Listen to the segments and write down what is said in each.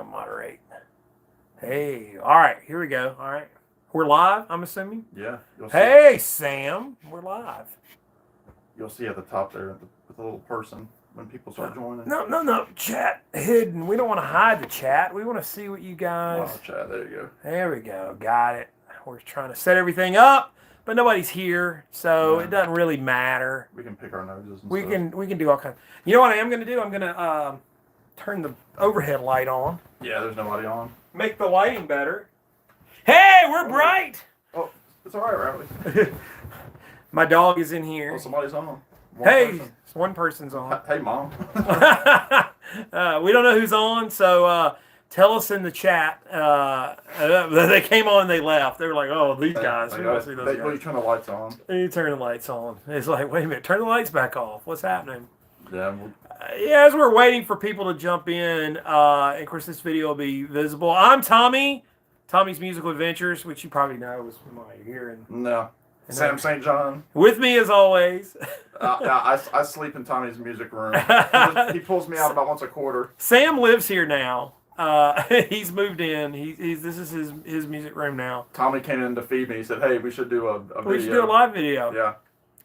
Moderate. Hey, all right, here we go. All right, we're live. I'm assuming. Yeah. Hey, Sam, we're live. You'll see at the top there with the little person when people start joining. No. Chat hidden. We don't want to hide the chat. We want to see what you guys. Oh, chat. There you go. There we go. Got it. We're trying to set everything up, but nobody's here, so it doesn't really matter. We can pick our noses. And We stuff. can do all kinds. You know what I am going to do? I'm going to turn the overhead light on. Yeah. There's nobody on. Make the lighting better. Hey, we're bright. Oh, it's all right, Riley. My dog is in here. Oh, somebody's on. One person's on. Hey, Mom. We don't know who's on, so tell us in the chat. They came on and they left. They were like, "Oh, these guys." We want to see those guys. Well, you turn the lights on. You turn the lights on. It's like, wait a minute, turn the lights back off. What's happening? Yeah. Yeah, as we're waiting for people to jump in, and of course this video will be visible. I'm Tommy, Tommy's Musical Adventures, which you probably know was from my ear. No. Sam St. John. With me as always. I sleep in Tommy's music room. He pulls me out about once a quarter. Sam lives here now. He's moved in. This is his music room now. Tommy came in to feed me. He said, "Hey, we should do a video. We should do a live video."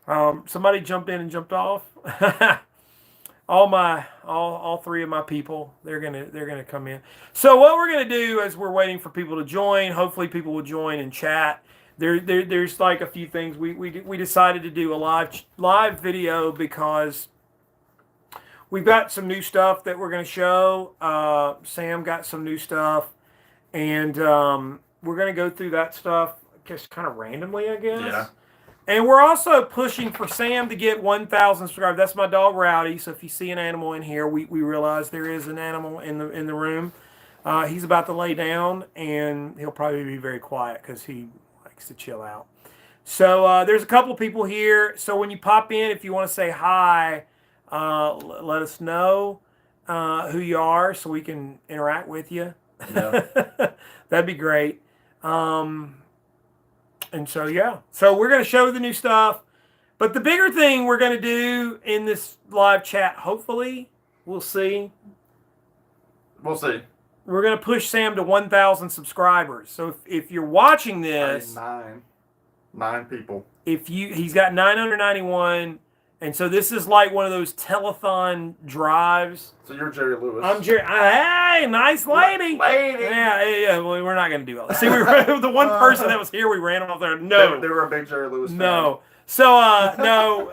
Yeah. Somebody jumped in and jumped off. all three of my people, they're gonna come in. So what we're gonna do is we're waiting for people to join. Hopefully people will join and chat. There's like a few things we decided to do a live video because we've got some new stuff that we're gonna show. Sam got some new stuff, and we're gonna go through that stuff just kind of randomly, I guess. Yeah. And we're also pushing for Sam to get 1,000 subscribers. That's my dog Rowdy. So if you see an animal in here, we realize there is an animal in the room. He's about to lay down, and he'll probably be very quiet because he likes to chill out. So there's a couple of people here. So when you pop in, if you want to say hi, let us know who you are so we can interact with you. Yeah. That'd be great. And so, yeah. So we're going to show the new stuff. But the bigger thing we're going to do in this live chat, hopefully, we'll see. We'll see. We're going to push Sam to 1,000 subscribers. So if you're watching this... Nine people. He's got 991. And so this is like one of those telethon drives. So you're Jerry Lewis. I'm Jerry. Hey, nice lady. Yeah. Well, we're not going to do all that. See, we were the one person that was here. We ran off there. No, they were a big Jerry Lewis fan. No. So no.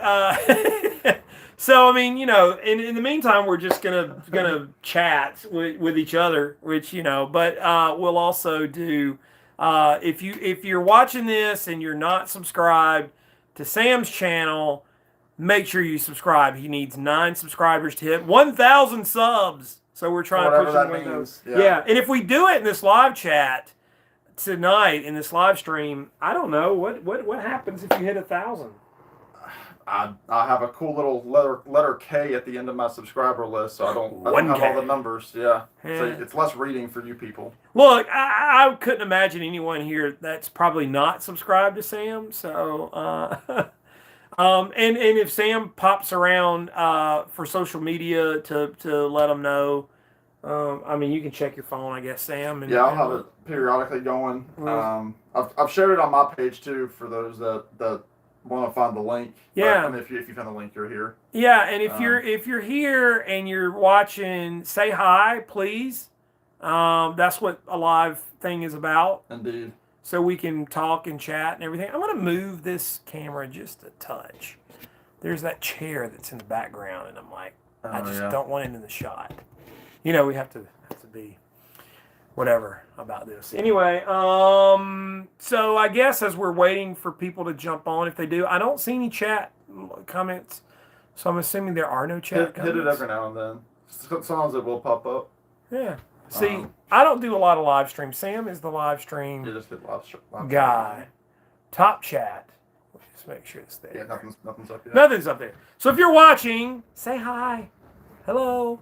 So I mean, in the meantime, we're just gonna chat with each other, which But we'll also do. If you're watching this and you're not subscribed to Sam's channel, make sure you subscribe. He needs 9 subscribers to hit 1,000 subs. So we're trying to push that one of means. those. Yeah. And if we do it in this live chat tonight, in this live stream, I don't know what happens if you hit 1,000. I have a cool little letter K at the end of my subscriber list, so I don't have all the numbers. Yeah. So it's less reading for you people. Look, I couldn't imagine anyone here that's probably not subscribed to Sam. So. And if Sam pops around for social media to let them know, I mean, you can check your phone, I guess, Sam. I'll have it periodically going. I've shared it on my page too for those that want to find the link. Yeah. But, I mean, if you find the link, you're here. Yeah, and if you're here and you're watching, say hi, please. That's what a live thing is about. Indeed. So we can talk and chat and everything. I'm going to move this camera just a touch. There's that chair that's in the background, and I'm like, I just don't want it in the shot. We have to be whatever about this. Anyway, so I guess as we're waiting for people to jump on, if they do, I don't see any chat comments, so I'm assuming there are no chat comments. Hit it every now and then. Sometimes it will pop up. Yeah. See, I don't do a lot of live streams. Sam is the live stream guy. Top chat. Just make sure it's there. Yeah, nothing's up yet. Nothing's up there. So if you're watching, say hi. Hello.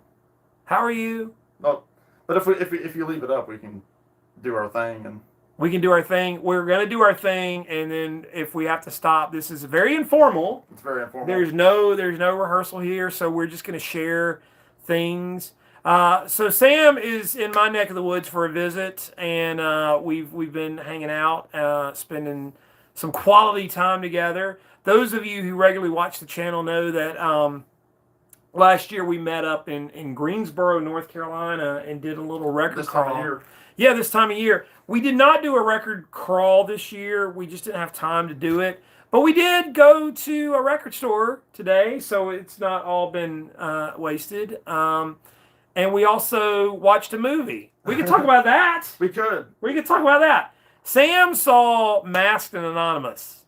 How are you? No, but if you leave it up, we can do our thing and. We can do our thing. We're gonna do our thing, and then if we have to stop, this is very informal. It's very informal. There's no rehearsal here, so we're just gonna share things. So Sam is in my neck of the woods for a visit, and we've been hanging out, spending some quality time together. Those of you who regularly watch the channel know that last year we met up in Greensboro, North Carolina, and did a little record crawl. Time of year. Yeah, this time of year. We did not do a record crawl this year. We just didn't have time to do it. But we did go to a record store today, so it's not all been wasted. And we also watched a movie. We could talk about that. We could talk about that. Sam saw Masked and Anonymous.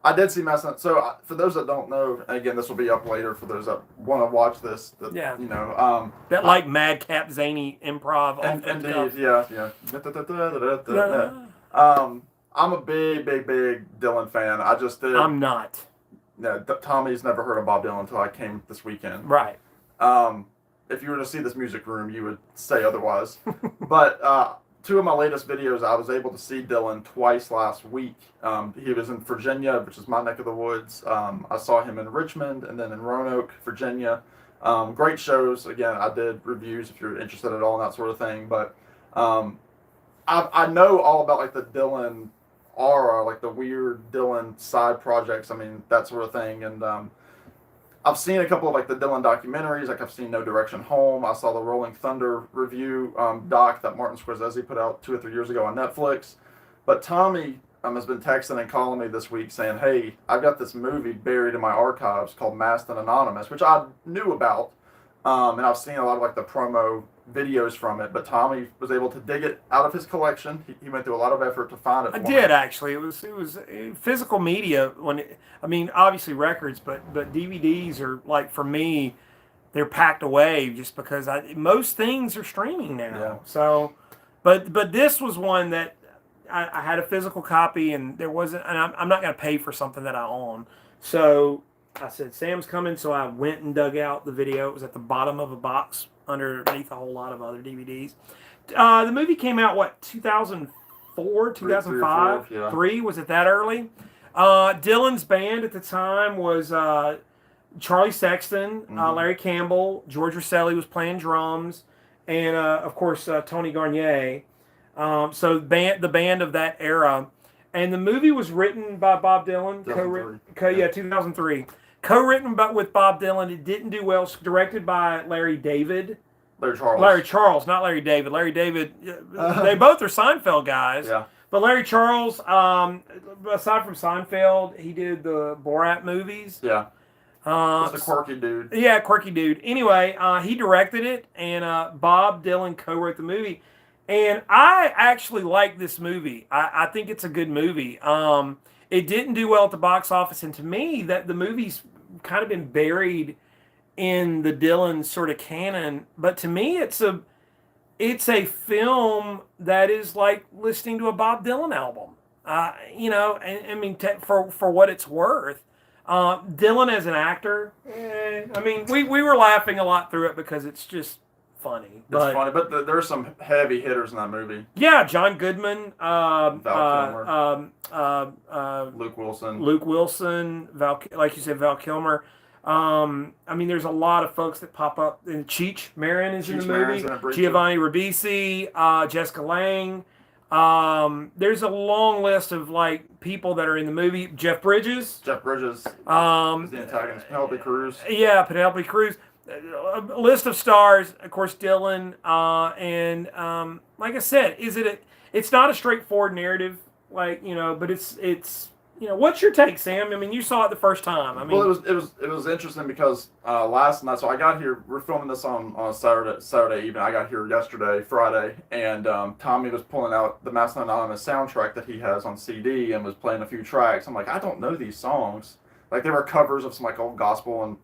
I did see Masked. So for those that don't know, and again, this will be up later for those that want to watch this. That, Yeah. You know. That like madcap zany improv. Indeed, yeah. I'm a big Dylan fan. I just did. I'm not. No, Tommy's never heard of Bob Dylan until I came this weekend. Right. If you were to see this music room, you would say otherwise. But two of my latest videos, I was able to see Dylan twice last week. He was in Virginia, which is my neck of the woods. I saw him in Richmond and then in Roanoke, Virginia. Great shows. Again, I did reviews if you're interested at all in that sort of thing. But I know all about like the Dylan aura, like the weird Dylan side projects. I mean, that sort of thing. And I've seen a couple of like the Dylan documentaries. Like I've seen No Direction Home. I saw the Rolling Thunder review doc that Martin Scorsese put out 2 or 3 years ago on Netflix. But Tommy has been texting and calling me this week saying, "Hey, I've got this movie buried in my archives called Masked and Anonymous," which I knew about, and I've seen a lot of like the promo videos from it. But Tommy was able to dig it out of his collection. He went through a lot of effort to find it. I did actually. It was physical media obviously records, but DVDs are like, for me, they're packed away just because most things are streaming now. Yeah. So, but this was one that I had a physical copy, and there wasn't, and I'm not going to pay for something that I own. So I said, Sam's coming, so I went and dug out the video. It was at the bottom of a box underneath a whole lot of other DVDs. The movie came out, 2004, 2005? 3 or 4, yeah. 3? Was it that early? Dylan's band at the time was Charlie Sexton, Larry Campbell, George Rosselli was playing drums, and of course Tony Garnier. So the band of that era. And the movie was written by Bob Dylan. 2003. Co-written with Bob Dylan. It didn't do well. It's directed by Larry David. Larry Charles, not Larry David. Larry David, they both are Seinfeld guys. Yeah. But Larry Charles, aside from Seinfeld, he did the Borat movies. Yeah. Just a quirky dude. Yeah, quirky dude. Anyway, he directed it, and Bob Dylan co-wrote the movie. And I actually like this movie. I think it's a good movie. It didn't do well at the box office, and to me, that the movie's kind of been buried in the Dylan sort of canon. But to me, it's a film that is like listening to a Bob Dylan album. I mean, for what it's worth. Dylan as an actor, I mean, we were laughing a lot through it because it's just funny. It's funny, but there's some heavy hitters in that movie. Yeah, John Goodman, Val Kilmer, Luke Wilson, like you said, Val Kilmer. I mean, there's a lot of folks that pop up. And Cheech Marin is in the movie. Giovanni Ribisi, Jessica Lange. There's a long list of like people that are in the movie. Jeff Bridges is the antagonist. Penelope Cruz. Yeah, Penelope Cruz. A list of stars, of course, Dylan, and like I said, it's not a straightforward narrative, but it's what's your take, Sam? I mean, you saw it the first time. I mean, well, it was interesting because last night, so I got here. We're filming this on Saturday evening. I got here yesterday, Friday, and Tommy was pulling out the Masked and Anonymous soundtrack that he has on CD and was playing a few tracks. I'm like, I don't know these songs. Like, they were covers of some like old gospel and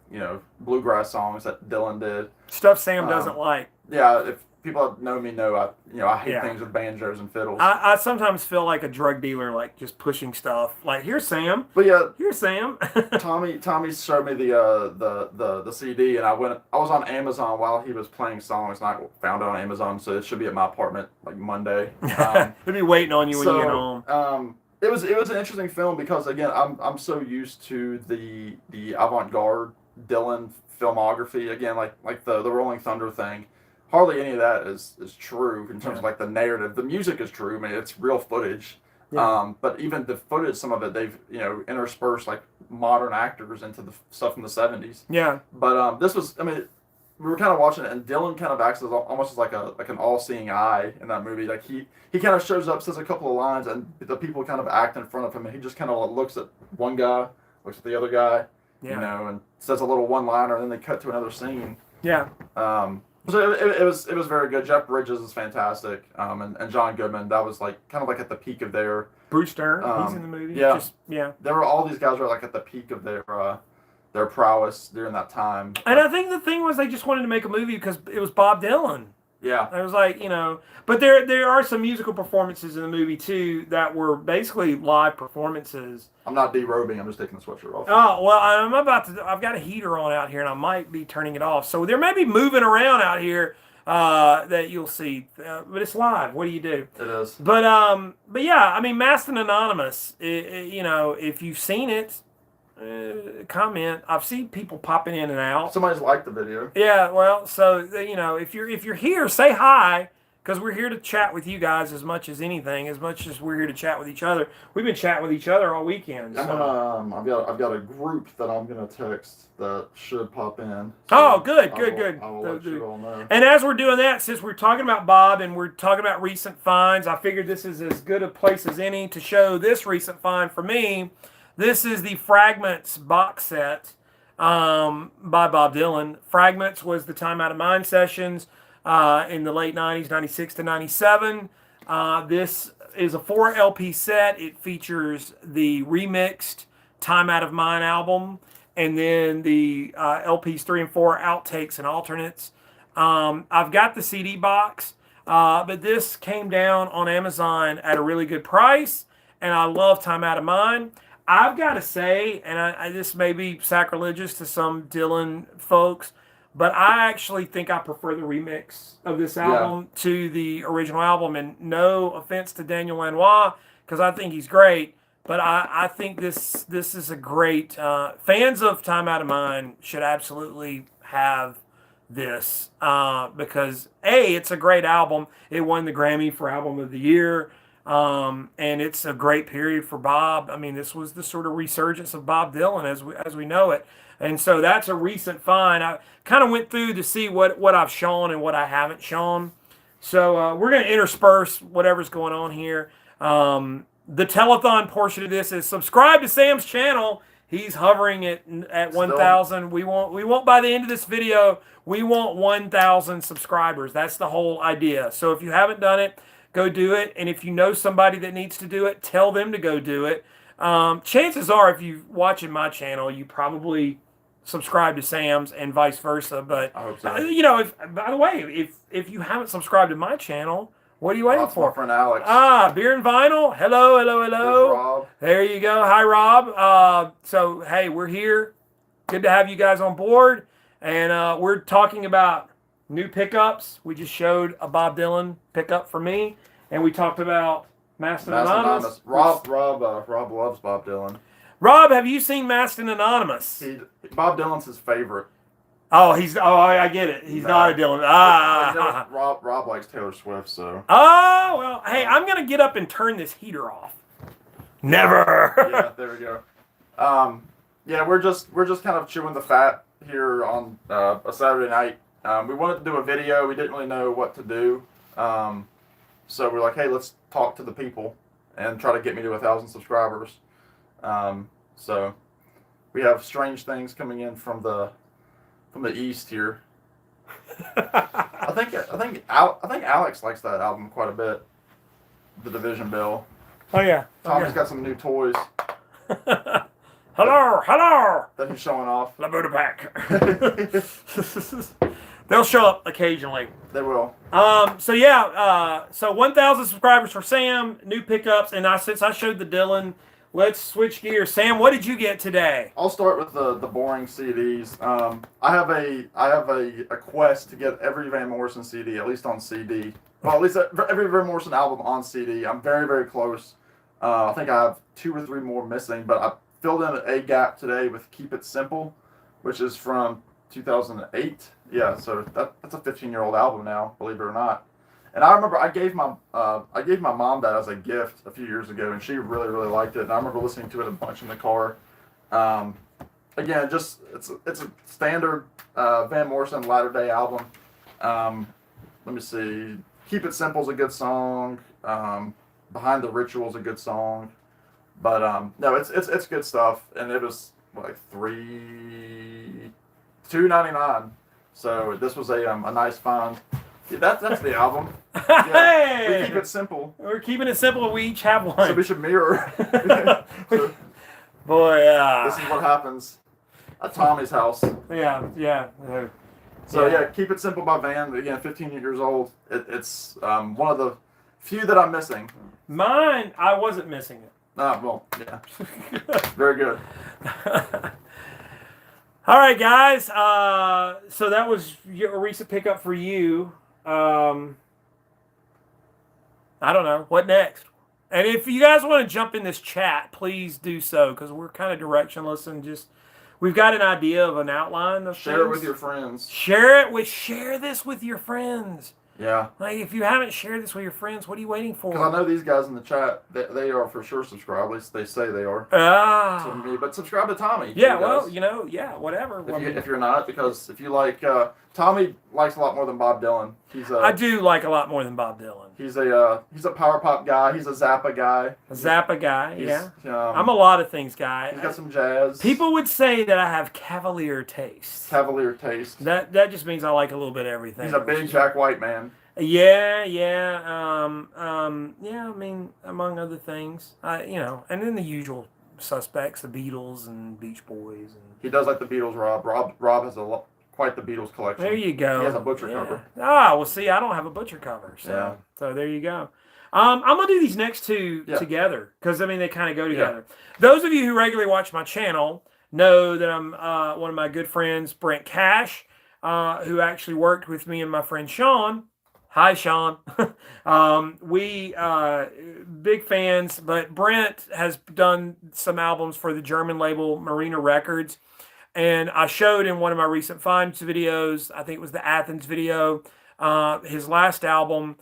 bluegrass songs that Dylan did. Stuff Sam doesn't like. Yeah, if people that know me know I hate things with banjos and fiddles. I sometimes feel like a drug dealer, like just pushing stuff. Like, here's Sam. But yeah, here's Sam. Tommy showed me the CD, and I was on Amazon while he was playing songs, and I found it on Amazon, so it should be at my apartment like Monday. They'll be waiting on you when you get home. It was an interesting film because again I'm so used to the avant-garde Dylan filmography again, like the Rolling Thunder thing. Hardly any of that is true in terms of like the narrative. The music is true. I mean, it's real footage. Yeah. But even the footage, some of it, they've interspersed like modern actors into the stuff from the '70s. Yeah. But this was, I mean, we were kind of watching it, and Dylan kind of acts as almost as like an all-seeing eye in that movie. Like he kind of shows up, says a couple of lines, and the people kind of act in front of him, and he just kind of looks at one guy, looks at the other guy, Yeah. and says a little one-liner, and then they cut to another scene. Yeah. So it was very good. Jeff Bridges is fantastic, and John Goodman. That was like kind of like at the peak of their. Bruce Stern, he's in the movie. Yeah. Yeah. There were all these guys were like at the peak of their prowess during that time. And I think the thing was they just wanted to make a movie because it was Bob Dylan. Yeah. It was like, but there are some musical performances in the movie too that were basically live performances. I'm not derobing. I'm just taking the sweatshirt off. Oh, well, I've got a heater on out here and I might be turning it off. So there may be moving around out here that you'll see. But it's live. What do you do? It is. But yeah, I mean, Masked and Anonymous, if you've seen it, comment. I've seen people popping in and out. Somebody's liked the video. Yeah, well, so if you're here, say hi because we're here to chat with you guys as much as anything, as much as we're here to chat with each other. We've been chatting with each other all weekend. So. I've got a group that I'm gonna text that should pop in. So good. I will let you all know. And as we're doing that, since we're talking about Bob and we're talking about recent finds, I figured this is as good a place as any to show this recent find for me. This is the Fragments box set by Bob Dylan. Fragments was the Time Out of Mind sessions in the late 90s, 96 to 97. This is a 4 LP set. It features the remixed Time Out of Mind album and then the LPs 3 and 4 outtakes and alternates. I've got the CD box, but this came down on Amazon at a really good price, and I love Time Out of Mind. I've got to say, and this may be sacrilegious to some Dylan folks, but I actually think I prefer the remix of this album to the original album. And no offense to Daniel Lanois, because I think he's great, but I think this is a great. Fans of Time Out of Mind should absolutely have this because it's a great album. It won the Grammy for Album of the Year. And it's a great period for Bob. I mean, this was the sort of resurgence of Bob Dylan as we know it. And so that's a recent find. I kind of went through to see what I've shown and what I haven't shown. So we're going to intersperse whatever's going on here. The telethon portion of this is subscribe to Sam's channel. He's hovering at 1,000. We want by the end of this video, we want 1,000 subscribers. That's the whole idea. So if you haven't done it, go do it. And if you know somebody that needs to do it, tell them to go do it. Chances are, if you're watching my channel, you probably subscribe to Sam's and vice versa. But, I hope so. By the way, if you haven't subscribed to my channel, what are you waiting for? My friend Alex. Beer and Vinyl. Hello. There's Rob. There you go. Hi, Rob. So, hey, we're here. Good to have you guys on board. And we're talking about new pickups. We just showed a Bob Dylan pickup for me, and we talked about Masked and Anonymous. Rob loves Bob Dylan. Rob, have you seen Masked and Anonymous? Bob Dylan's his favorite. I get it. He's not a Dylan. Rob likes Taylor Swift, so. Oh, well, hey, I'm going to get up and turn this heater off. Never. Yeah, there we go. We're just kind of chewing the fat here on a Saturday night. We wanted to do a video. We didn't really know what to do. So we're like, hey, let's talk to the people and try to get me to 1,000 subscribers. So we have strange things coming in from the east here. I think Alex likes that album quite a bit. The Division Bell. Oh yeah. Tommy's got some new toys. Hello. That he's showing off. La Buddha Pack. They'll show up occasionally. They will. So 1,000 subscribers for Sam, new pickups, and since I showed the Dylan, let's switch gears. Sam, what did you get today? I'll start with the boring CDs. I have a quest to get every Van Morrison CD, at least on CD. Well, at least every Van Morrison album on CD. I'm very, very close. I think I have 2 or 3 more missing, but I filled in a gap today with Keep It Simple. which is from 2008. Yeah, so that's a 15-year-old album now, believe it or not. And I remember I gave my mom that as a gift a few years ago, and she really really liked it. And I remember listening to it a bunch in the car. Again, just it's a standard Van Morrison Latter Day album. Let me see. Keep It Simple is a good song. Behind the Ritual is a good song. But no, it's good stuff, and it was like $2.99. So this was a nice find. Yeah, that's the album. Yeah, Hey! we keep it simple. We're keeping it simple. We each have one. So we should mirror. So Boy, this is what happens at Tommy's house. yeah. So yeah, Keep It Simple by Van. Again, 15 years old. It's one of the few that I'm missing. Mine, I wasn't missing it. Well, yeah. Very good. All right, guys. So that was a recent pickup for you. I don't know. What next? And if you guys want to jump in this chat, please do so, because we're kind of directionless and just we've got an idea of an outline of Share it things. with your friends. Share this with your friends. Yeah. Like, if you haven't shared this with your friends, what are you waiting for? Because I know these guys in the chat, they are for sure subscribed. At least they say they are. To me, but subscribe to Tommy. Yeah, you well, guys. whatever. If you're not, because if you like, Tommy likes a lot more than Bob Dylan. I do like a lot more than Bob Dylan. He's a power pop guy. He's a Zappa guy. A Zappa guy, yeah. I'm a He's lot of things guy. got some jazz. People would say that I have cavalier taste. Cavalier taste. That just means I like a little bit of everything. He's a big Jack White man. Yeah. I mean, among other things, and then the usual suspects, the Beatles and Beach Boys, and He does like the Beatles. Rob has quite the Beatles collection. there you go. He has a butcher cover. Well, see, I don't have a butcher cover, so there you go. I'm gonna do these next two together because I mean they kind of go together. Yeah. Those of you who regularly watch my channel know that I'm one of my good friends, Brent Cash, who actually worked with me and my friend Sean. Hi, Sean. We big fans, but Brent has done some albums for the German label Marina Records. And I showed in one of my recent finds videos, I think it was the Athens video, his last album.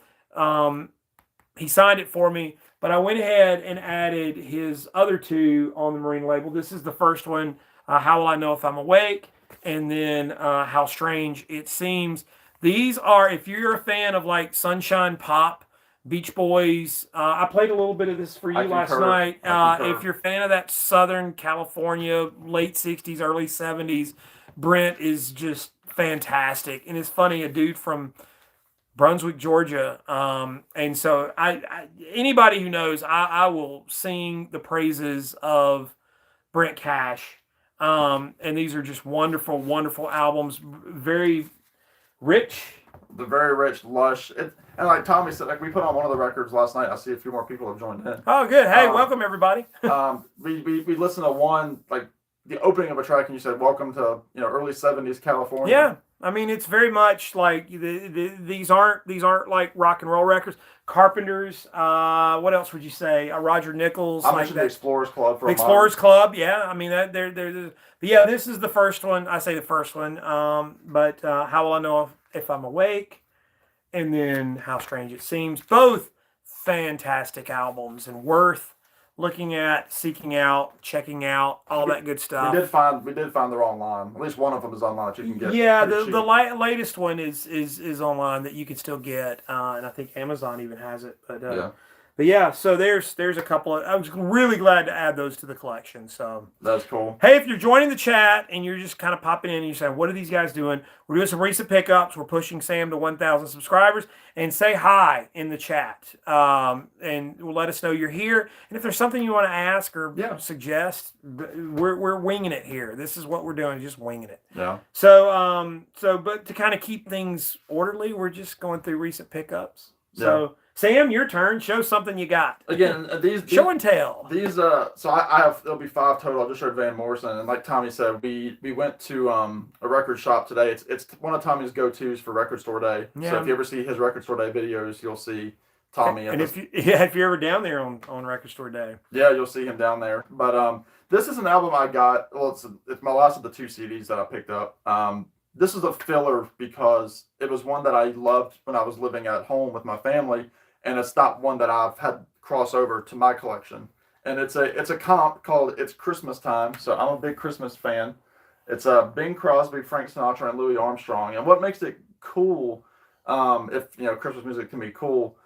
He signed it for me, but I went ahead and added his other two on the Marina label. This is the first one, How Will I Know If I'm Awake? And then How Strange It Seems. These are, if you're a fan of like Sunshine Pop, Beach Boys, I played a little bit of this for you last night. If you're a fan of that Southern California, late 60s, early 70s, Brent is just fantastic. And it's funny, a dude from Brunswick, Georgia. And so anybody who knows, I will sing the praises of Brent Cash. And these are just wonderful, wonderful albums. Very rich. The very rich, lush. And like Tommy said, like we put on one of the records last night. I see a few more people have joined in. Oh, good. Hey, welcome everybody. We listened to one, like the opening of a track, and you said, "Welcome to early '70s California." Yeah, I mean it's very much like these aren't like rock and roll records. Carpenters. What else would you say? Roger Nichols. I mentioned the Explorers Club for Explorers Club. Yeah, I mean that they're yeah. This is the first one. I say the first one. But How Will I Know If I'm Awake? And then How Strange It Seems. Both fantastic albums and worth looking at, seeking out, checking out, all that good stuff. We did find the wrong line. At least one of them is online that you can get. Yeah, the latest one is online that you can still get, and I think Amazon even has it. But yeah, so there's a couple of. I was really glad to add those to the collection. So that's cool. Hey, if you're joining the chat and you're just kind of popping in and you're saying, "What are these guys doing?" We're doing some recent pickups. We're pushing Sam to 1,000 subscribers. And say hi in the chat, and we'll let us know you're here. And if there's something you want to ask or suggest, we're winging it here. This is what we're doing, just winging it. Yeah. So but to kind of keep things orderly, we're just going through recent pickups. So Sam, your turn. Show something you got. Again, these show and tell. These so I have there'll be 5 total. I just showed Van Morrison, and like Tommy said, we went to a record shop today. It's one of Tommy's go-tos for Record Store Day. Yeah. So if you ever see his Record Store Day videos, you'll see Tommy. And if you're ever down there on Record Store Day, yeah, you'll see him down there. But This is an album I got. Well, it's my last of the 2 CDs that I picked up. This is a filler because it was one that I loved when I was living at home with my family, and it's not one that I've had cross over to my collection. And it's a comp called "It's Christmas Time." So I'm a big Christmas fan. It's Bing Crosby, Frank Sinatra, and Louis Armstrong. And what makes it cool, if Christmas music can be cool,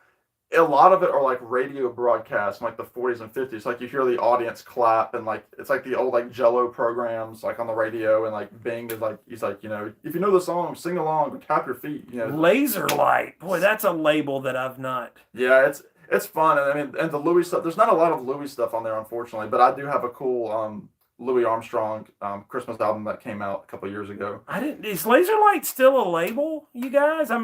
a lot of it are like radio broadcasts from like the 40s and 50s. Like you hear the audience clap, and like it's like the old like Jello programs like on the radio, and like Bing is like, he's like, if you know the song, sing along, tap your feet. Laser Light, boy, that's a label that I've not. Yeah, it's fun, and I mean, and the Louis stuff. There's not a lot of Louis stuff on there, unfortunately, but I do have a cool Louis Armstrong Christmas album that came out a couple years ago. Is Laser Light still a label, you guys? I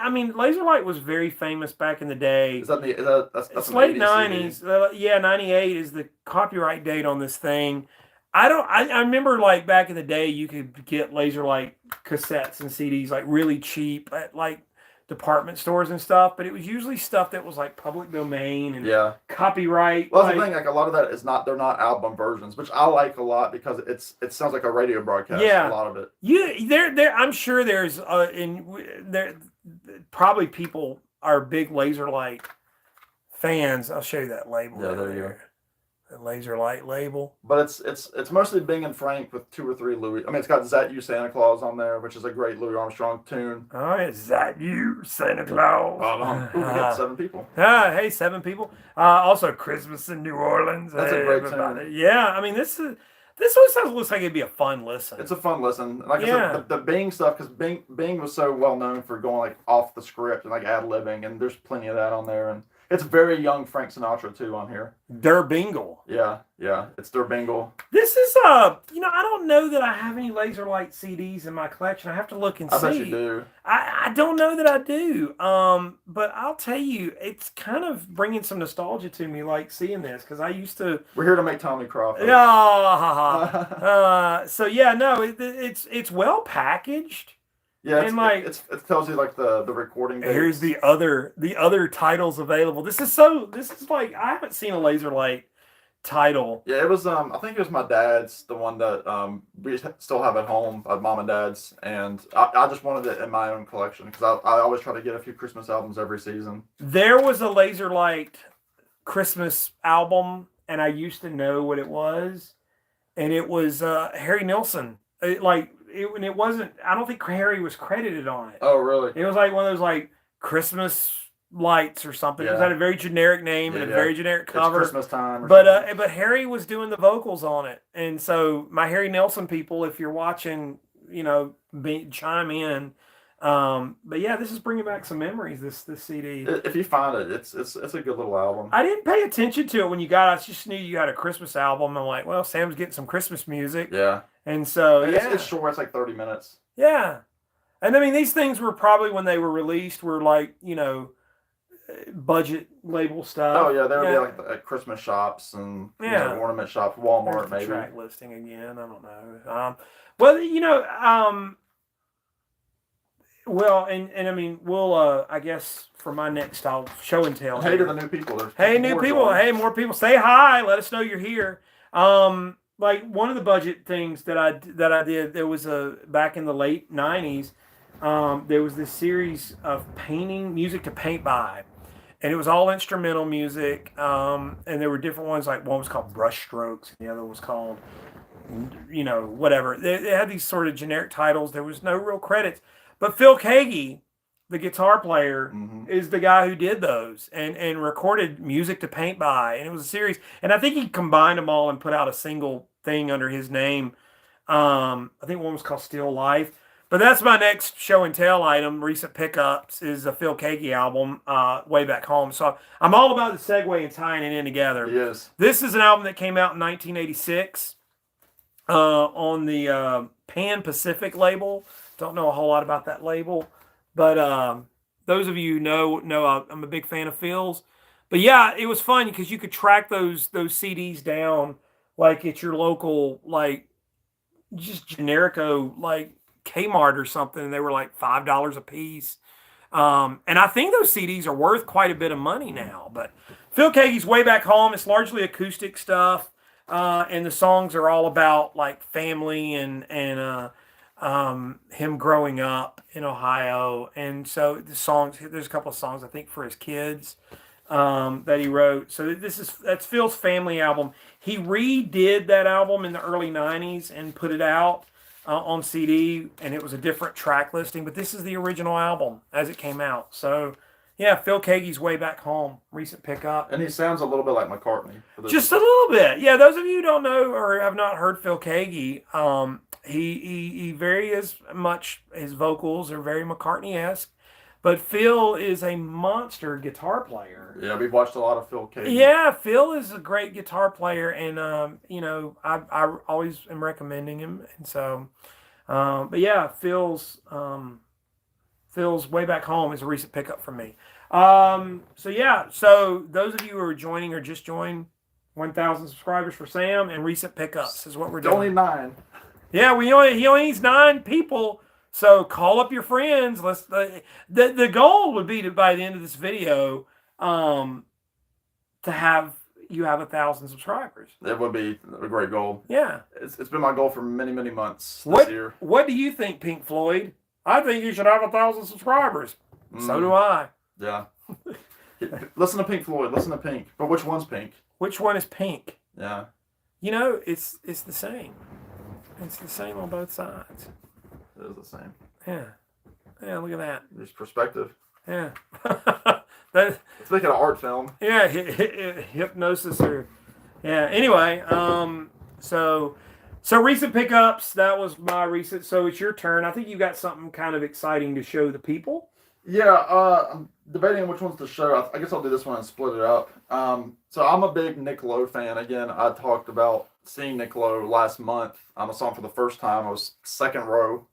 mean, Laser Light was very famous back in the day. That's it's late 90s. Yeah, 98 is the copyright date on this thing. I remember like back in the day you could get Laser Light cassettes and CDs like really cheap at like department stores and stuff, but it was usually stuff that was like public domain and copyright. Well, that's the thing. Like a lot of that is not. They're not album versions, which I like a lot because it sounds like a radio broadcast. Yeah, a lot of it. There. I'm sure there's probably people are big Laser Light fans. I'll show you that label. Yeah, there you go. The Laser Light label. But it's mostly Bing and Frank with 2 or 3 Louis. I mean, it's got "Is That You, Santa Claus" on there, which is a great Louis Armstrong tune. Oh, is that you, Santa Claus? We got 7 people. Hey, 7 people. Also, "Christmas in New Orleans." That's a great tune. Yeah, I mean, this one looks like it'd be a fun listen. It's a fun listen. Like I said, the Bing stuff, because Bing was so well known for going like off the script and like ad-libbing, and there's plenty of that on there. And it's very young Frank Sinatra too on here. Der Bingle. Yeah, it's Der Bingle. This is I don't know that I have any Laser Light CDs in my collection. I have to look and see. I bet you do. I don't know that I do. But I'll tell you, it's kind of bringing some nostalgia to me, like seeing this, because I used to. We're here to make Tommy cry. So yeah, no, it's well packaged. Yeah, it tells you like the recording dates. Here's the other titles available. This is like I haven't seen a Laser Light title. Yeah, it was I think it was my dad's, the one that we still have at home at mom and dad's, and I just wanted it in my own collection because I always try to get a few Christmas albums every season. There was a Laser Light Christmas album, and I used to know what it was, and it was Harry Nilsson. It wasn't. I don't think Harry was credited on it. Oh, really? It was like one of those like Christmas lights or something. Yeah. It had a very generic name and a very generic cover. It's Christmas time. But Harry was doing the vocals on it, and so my Harry Nilsson people, if you're watching, chime in. But yeah, this is bringing back some memories. This CD. If you find it, it's a good little album. I didn't pay attention to it when you got it. I just knew you had a Christmas album. I'm like, well, Sam's getting some Christmas music. Yeah. And so it's short. It's like 30 minutes. Yeah. And I mean, these things were probably when they were released were like budget label stuff. Oh yeah, there would be like at Christmas shops and ornament shops, Walmart maybe. Track listing again. I don't know. Well, and I mean, we'll I guess for my next I'll show and tell. Hey to the new people. Hey, new people. Hey, more people. Say hi. Let us know you're here. Like one of the budget things that I did, there was back in the late 90s, there was this series of painting music to paint by, and it was all instrumental music, and there were different ones, like one was called Brush Strokes and the other was called whatever. They had these sort of generic titles. There was no real credits, but Phil Keaggy, the guitar player, is the guy who did those and recorded music to paint by. And it was a series. And I think he combined them all and put out a single thing under his name. I think one was called Still Life. But that's my next show and tell item. Recent pickups is a Phil Keaggy album, Way Back Home. So I'm all about the segue and tying it in together. Yes. This is an album that came out in 1986 on the Pan Pacific label. Don't know a whole lot about that label. But those of you who know I'm a big fan of Phil's. But yeah, it was fun because you could track those CDs down like at your local, like just generico, like Kmart or something. And they were like $5 a piece. And I think those CDs are worth quite a bit of money now. But Phil Keaggy's Way Back Home, it's largely acoustic stuff. and the songs are all about like family and him growing up in Ohio. And so the songs, there's a couple of songs I think for his kids that he wrote. So that's Phil's family album. He redid that album in the early '90s and put it out on CD, and it was a different track listing. But this is the original album as it came out. So yeah, Phil Keaggy's Way Back Home, recent pickup. And he sounds a little bit like McCartney. Just a little bit. Yeah, those of you who don't know or have not heard Phil Keaggy, he very as much, his vocals are very McCartney-esque, but Phil is a monster guitar player. Yeah, we've watched a lot of Phil Keaggy. Yeah, Phil is a great guitar player, and you know, I always am recommending him, and so, but yeah, Phil's Way Back Home is a recent pickup from me. So yeah, so those of you who are joining or just joined, 1,000 subscribers for Sam and recent pickups is what we're doing. Only 9. Yeah, he only needs 9 people. So call up your friends. The goal would be to, by the end of this video, to have 1,000 subscribers. It would be a great goal. Yeah, It's been my goal for many, many months this year. What do you think, Pink Floyd? I think you should have 1,000 subscribers. So do I. Yeah. Listen to Pink Floyd. Listen to Pink. But which one's Pink? Which one is Pink? Yeah. You know, it's the same. It's the same on both sides. It is the same. Yeah. Yeah, look at that. There's perspective. Yeah. Let's make it an art film. Yeah, hypnosis or yeah. Anyway, so recent pickups. That was my recent. So it's your turn. I think you got something kind of exciting to show the people. Yeah, I'm debating which ones to show. I guess I'll do this one and split it up. So I'm a big Nick Lowe fan. Again, I talked about seeing Nick Lowe last month. I saw him for the first time. I was second row,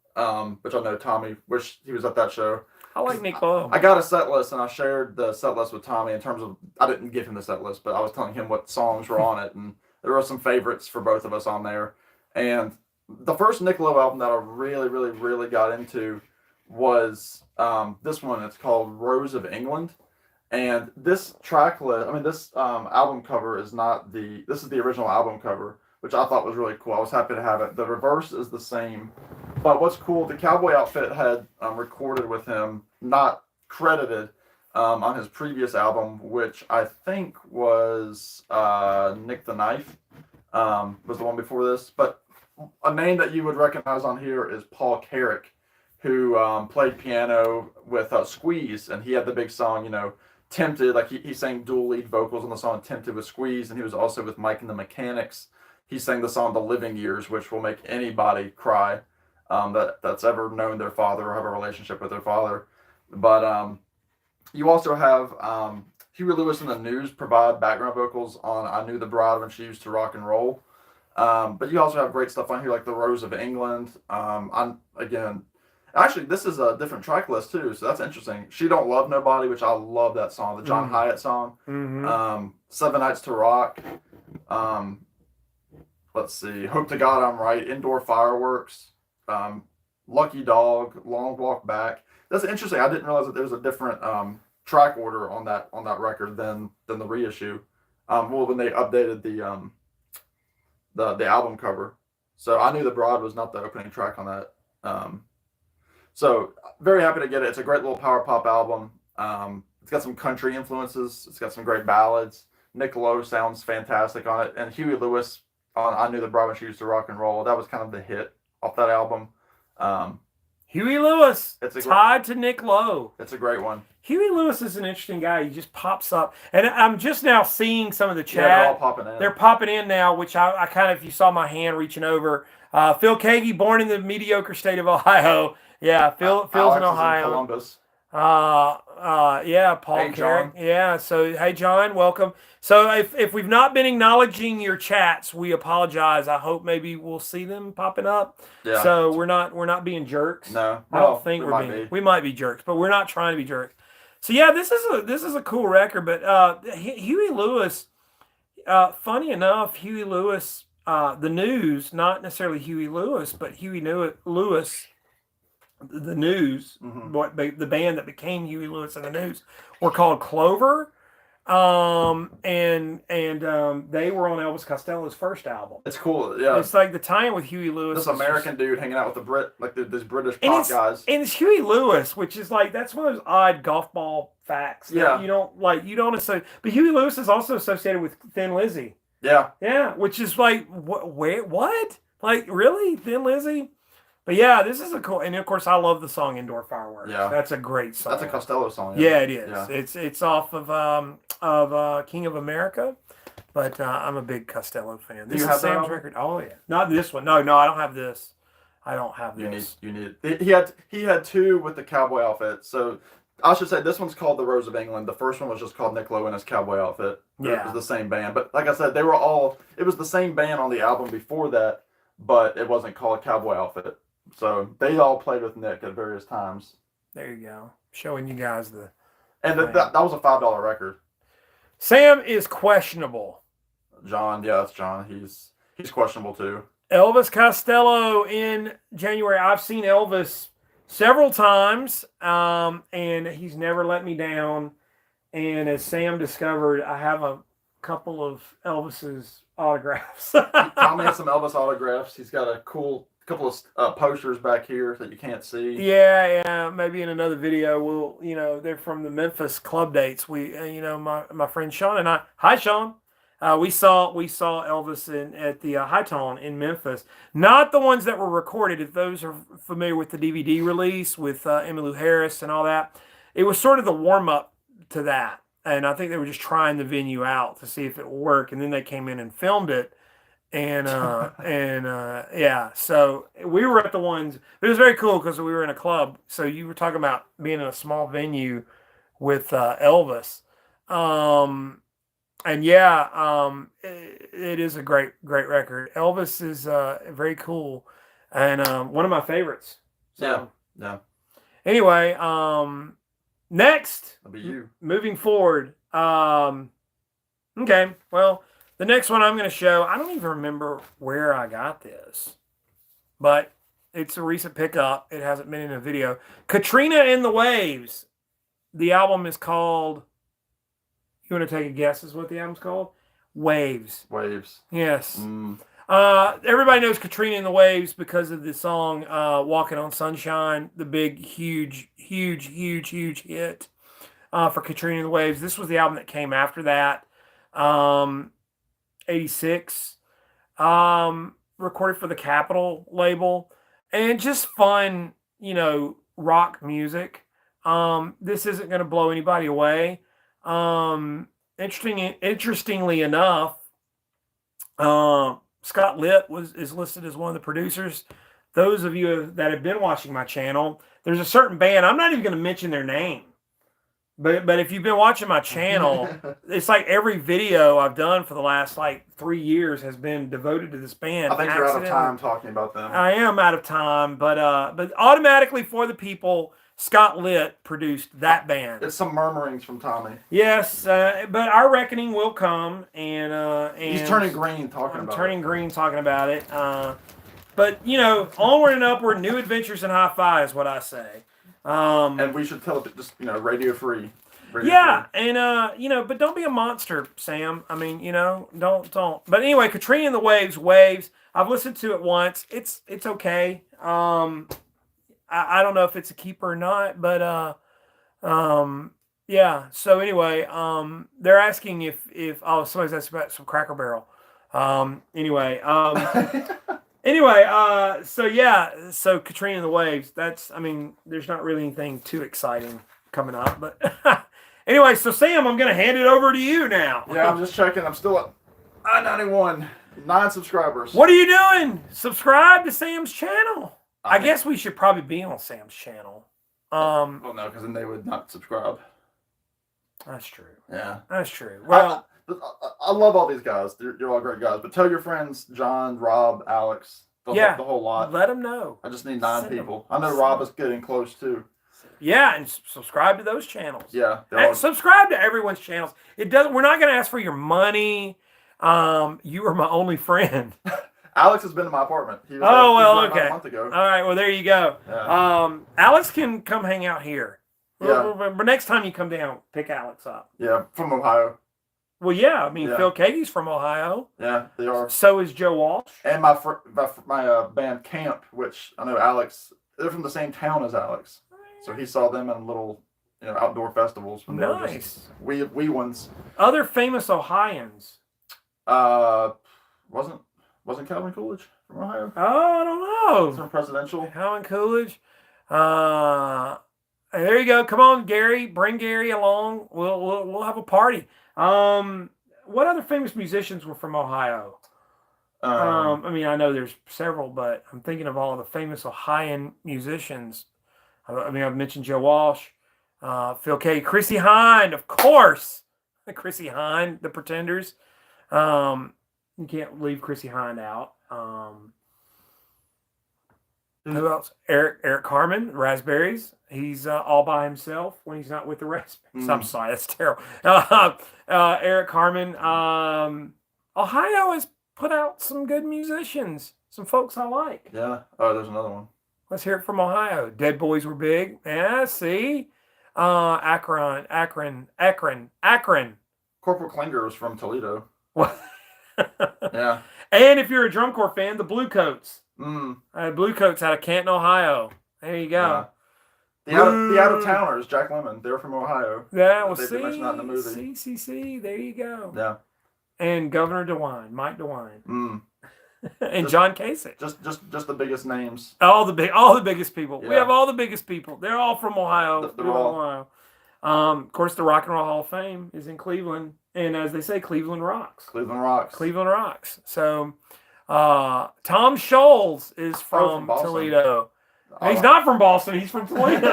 which I know Tommy wished he was at that show. I like Nick Lowe. I got a set list, and I shared the set list with Tommy in terms of, I didn't give him the set list, but I was telling him what songs were on it, and there were some favorites for both of us on there. And the first Nick Lowe album that I really, really, really got into was this one. It's called Rose of England. And this track list, this album cover is this is the original album cover, which I thought was really cool. I was happy to have it. The reverse is the same. But what's cool, the cowboy outfit had recorded with him, not credited, on his previous album, which I think was Nick the Knife, was the one before this. But a name that you would recognize on here is Paul Carrack, who played piano with Squeeze, and he had the big song, Tempted. Like he sang dual lead vocals on the song Tempted with Squeeze, and he was also with Mike and the Mechanics. He sang the song The Living Years, which will make anybody cry that's ever known their father or have a relationship with their father. But you also have Huey Lewis and the News provide background vocals on I Knew the Bride When She Used to Rock and Roll. But you also have great stuff on here like The Rose of England. Actually, this is a different track list too, so that's interesting. She Don't Love Nobody, which I love that song, the John Hyatt song. Mm-hmm. 7 Nights to Rock. Let's see, Hope to God I'm Right, Indoor Fireworks, Lucky Dog, Long Walk Back. That's interesting. I didn't realize that there was a different track order on that record than the reissue. When they updated the album cover. So I Knew the Bride was not the opening track on that. So very happy to get it. It's a great little power pop album. It's got some country influences. It's got some great ballads. Nick Lowe sounds fantastic on it, and Huey Lewis on I Knew the Bride When She Used to Rock and Roll. That was kind of the hit off that album. Huey Lewis, tied to Nick Lowe. It's a great one. Huey Lewis is an interesting guy. He just pops up, and I'm just now seeing some of the chat. Yeah, they're all popping in. They're popping in now, which I kind of, if you saw my hand reaching over. Phil Keaggy, born in the mediocre state of Ohio. Yeah, Phil's Alex in Ohio. In Columbus. Yeah, Paul Carrack. Yeah, so hey John, welcome. So if we've not been acknowledging your chats, we apologize. I hope maybe we'll see them popping up. Yeah. So we're not being jerks. No, I don't think we're being. We might be jerks, but we're not trying to be jerks. So yeah, this is a cool record. But Huey Lewis, funny enough, Huey Lewis, the News, not necessarily Huey Lewis, but Huey Lewis. The News, the band that became Huey Lewis and the News, were called Clover, They were on Elvis Costello's first album. It's cool. Yeah. It's like the tie-in with Huey Lewis. This American dude hanging out with the Brit, like these British and pop guys. And it's Huey Lewis, which is like, that's one of those odd golf ball facts. That you don't associate. But Huey Lewis is also associated with Thin Lizzy. Yeah. Yeah, which is like, what? Like, really? Thin Lizzy? But yeah, this is a cool, and of course I love the song "Indoor Fireworks." Yeah, that's a great song. That's a Costello song. Yeah, it is. Yeah. It's off of King of America, but I'm a big Costello fan. This is Sam's record. Oh yeah, not this one. No, I don't have this. I don't have this. You need it. He had two with the cowboy outfit. So I should say this one's called The Rose of England. The first one was just called Nick Lowe in his cowboy outfit. Yeah, it was the same band. But like I said, they were all. It was the same band on the album before that, but it wasn't called Cowboy Outfit. So they all played with Nick at various times. There you go. Showing you guys the. And that was a $5 record. Sam is questionable. John, yeah, that's John. He's questionable too. Elvis Costello in January. I've seen Elvis several times, and he's never let me down. And as Sam discovered, I have a couple of Elvis's autographs. Tommy has some Elvis autographs. He's got a cool couple of posters back here that you can't see. Yeah. Maybe in another video, they're from the Memphis club dates. We, my friend Sean and I. Hi, Sean. We saw Elvis at the High Tone in Memphis. Not the ones that were recorded. If those are familiar with the DVD release with Emmylou Harris and all that, it was sort of the warm up to that. And I think they were just trying the venue out to see if it would work. And then they came in and filmed it. And so we were at the ones. It was very cool because we were in a club. So you were talking about being in a small venue with Elvis, it is a great record. Elvis is very cool and one of my favorites. So, yeah. Anyway, next, that'll be you. Moving forward. Okay, well. The next one I'm going to show, I don't even remember where I got this, but it's a recent pickup. It hasn't been in a video. Katrina and the Waves. The album is called, you want to take a guess as what the album's called? Waves. Yes. Everybody knows Katrina and the Waves because of the song Walking on Sunshine, the big, huge hit for Katrina and the Waves. This was the album that came after that. 86, recorded for the Capitol label, and just fun, rock music. This isn't going to blow anybody away. Interestingly enough, Scott Litt is listed as one of the producers. Those of you that have been watching my channel, there's a certain band, I'm not even going to mention their name. But if you've been watching my channel, it's like every video I've done for the last 3 years has been devoted to this band. I think you're out of time talking about them. I am out of time, but automatically for the people, Scott Litt produced that band. It's some murmurings from Tommy. Yes, but our reckoning will come, and he's turning green talking about it. I'm turning green talking about it. But onward and upward, new adventures and hi-fi is what I say. And we should tell it just radio free. Yeah, and but don't be a monster, Sam. I mean, don't. But anyway, Katrina and the Waves. I've listened to it once. It's okay. I don't know if it's a keeper or not, but yeah. So anyway, they're asking if somebody's asked about some Cracker Barrel. Anyway, so Katrina and the Waves, there's not really anything too exciting coming up, but anyway, so Sam, I'm going to hand it over to you now. Yeah, I'm just checking. I'm still at I-91, 9 subscribers. What are you doing? Subscribe to Sam's channel. I guess we should probably be on Sam's channel. Well, no, because then they would not subscribe. That's true. Yeah. That's true. Well, I love all these guys. You're all great guys. But tell your friends, John, Rob, Alex, the whole lot. Let them know. I just need 9 people. I know Rob is getting close too. Yeah, and subscribe to those channels. Yeah. Subscribe to everyone's channels. We're not going to ask for your money. You are my only friend. Alex has been to my apartment. Okay. A month ago. All right. Well, there you go. Yeah. Alex can come hang out here. Yeah. But next time you come down, pick Alex up. Yeah, from Ohio. Well, yeah. I mean, Yeah. Phil Katie's from Ohio. Yeah, they are. So is Joe Walsh. And my band Camp, which I know Alex, they're from the same town as Alex. So he saw them in little, outdoor festivals. When they were Nice. just wee ones. Other famous Ohioans. Wasn't Calvin Coolidge from Ohio? Oh, I don't know. From Presidential. Helen Coolidge. There you go. Come on, Gary. Bring Gary along. We'll have a party. What other famous musicians were from Ohio? I mean, I know there's several, but I'm thinking of all the famous Ohioan musicians. I mean, I've mentioned Joe Walsh, Phil Kaye, Chrissie Hynde, of course. Chrissie Hynde, the Pretenders. You can't leave Chrissie Hynde out. Who else? Eric Carmen, Raspberries. He's all by himself when he's not with the Raspberries. I'm sorry, that's terrible. Eric Carmen. Ohio has put out some good musicians, some folks I like. Yeah. Oh, there's another one. Let's hear it from Ohio. Dead Boys were big. Yeah, see? Akron. Corporal Klinger was from Toledo. What? Yeah. And if you're a drum corps fan, the Blue Coats. Mm. Blue Coats out of Canton, Ohio. There you go. Yeah. The out of towners, Jack Lemmon, they're from Ohio. Yeah, well, They mentioned that in the movie. see. There you go. Yeah. And Governor DeWine, Mike DeWine, Mm. and John Kasich. Just the biggest names. All the biggest people. Yeah. We have all the biggest people. They're all from Ohio. They're all- Ohio. Of course, the Rock and Roll Hall of Fame is in Cleveland, and as they say, Cleveland rocks. Cleveland rocks. Cleveland rocks. So, Tom Scholes is from Boston. Toledo. He's not from Boston. He's from Toledo.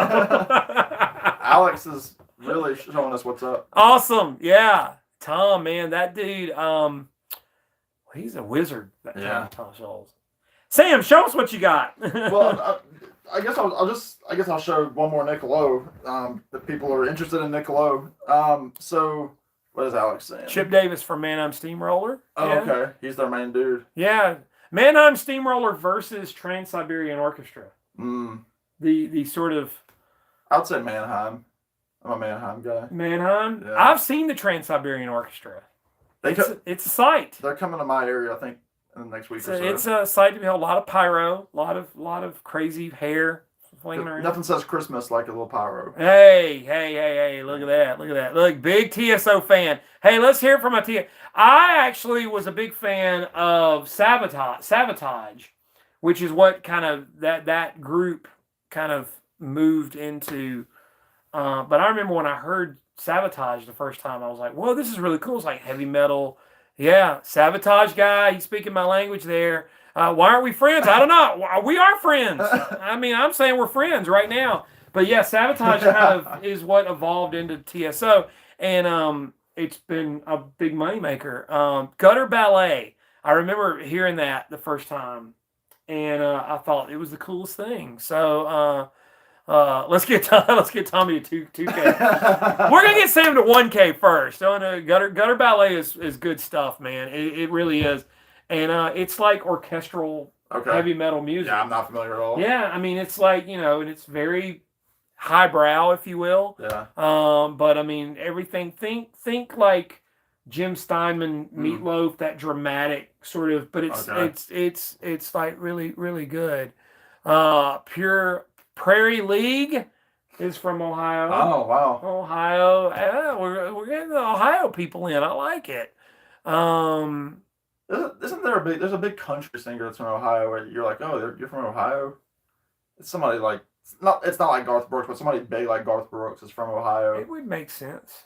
Alex is really showing us what's up. Awesome. Yeah. Tom, man, that dude, he's a wizard. Yeah. Tom Scholes. Sam, show us what you got. Well, I guess I'll show one more Nick Lowe. If people are interested in Nick Lowe. So what is Alex saying? Chip Davis from Mannheim Steamroller. Oh, Yeah. okay. He's their main dude. Yeah. Mannheim Steamroller versus Trans-Siberian Orchestra. Mm. The sort of I'd say Mannheim. I'm a Mannheim guy. Mannheim. Yeah. I've seen the Trans-Siberian Orchestra. It's a sight. They're coming to my area, I think, in the next week or so. It's a sight to behold. A lot of pyro, a lot of crazy hair flinging around. Nothing says Christmas like a little pyro. Hey, look at that. Look, big TSO fan. Hey, let's hear it from a TSO. I actually was a big fan of Sabotage, which is what kind of that group kind of moved into. But I remember when I heard Sabotage the first time, I was like, whoa, this is really cool. It's like heavy metal. Yeah, Sabotage guy, he's speaking my language there. Why aren't we friends? I don't know. We are friends. I mean, I'm saying we're friends right now. But yeah, Sabotage kind of is what evolved into TSO. And it's been a big moneymaker. Gutter Ballet. I remember hearing that the first time. And I thought it was the coolest thing. So let's get Tommy to 2K. We're gonna get Sam to 1K first. Gutter Ballet is good stuff, man. It really is, and it's like orchestral heavy metal music. Yeah, I'm not familiar at all. Yeah, I mean it's like and it's very highbrow, if you will. Yeah. But I mean everything. Think like Jim Steinman, Meatloaf, that dramatic sort of. But it's like really really good. Pure Prairie League is from Ohio. Oh, wow. Ohio. Yeah, we're getting the Ohio people in. I like it. Isn't there there's a big country singer that's from Ohio where you're like, oh, you're from Ohio? It's somebody like, it's not like Garth Brooks, but somebody big like Garth Brooks is from Ohio. It would make sense.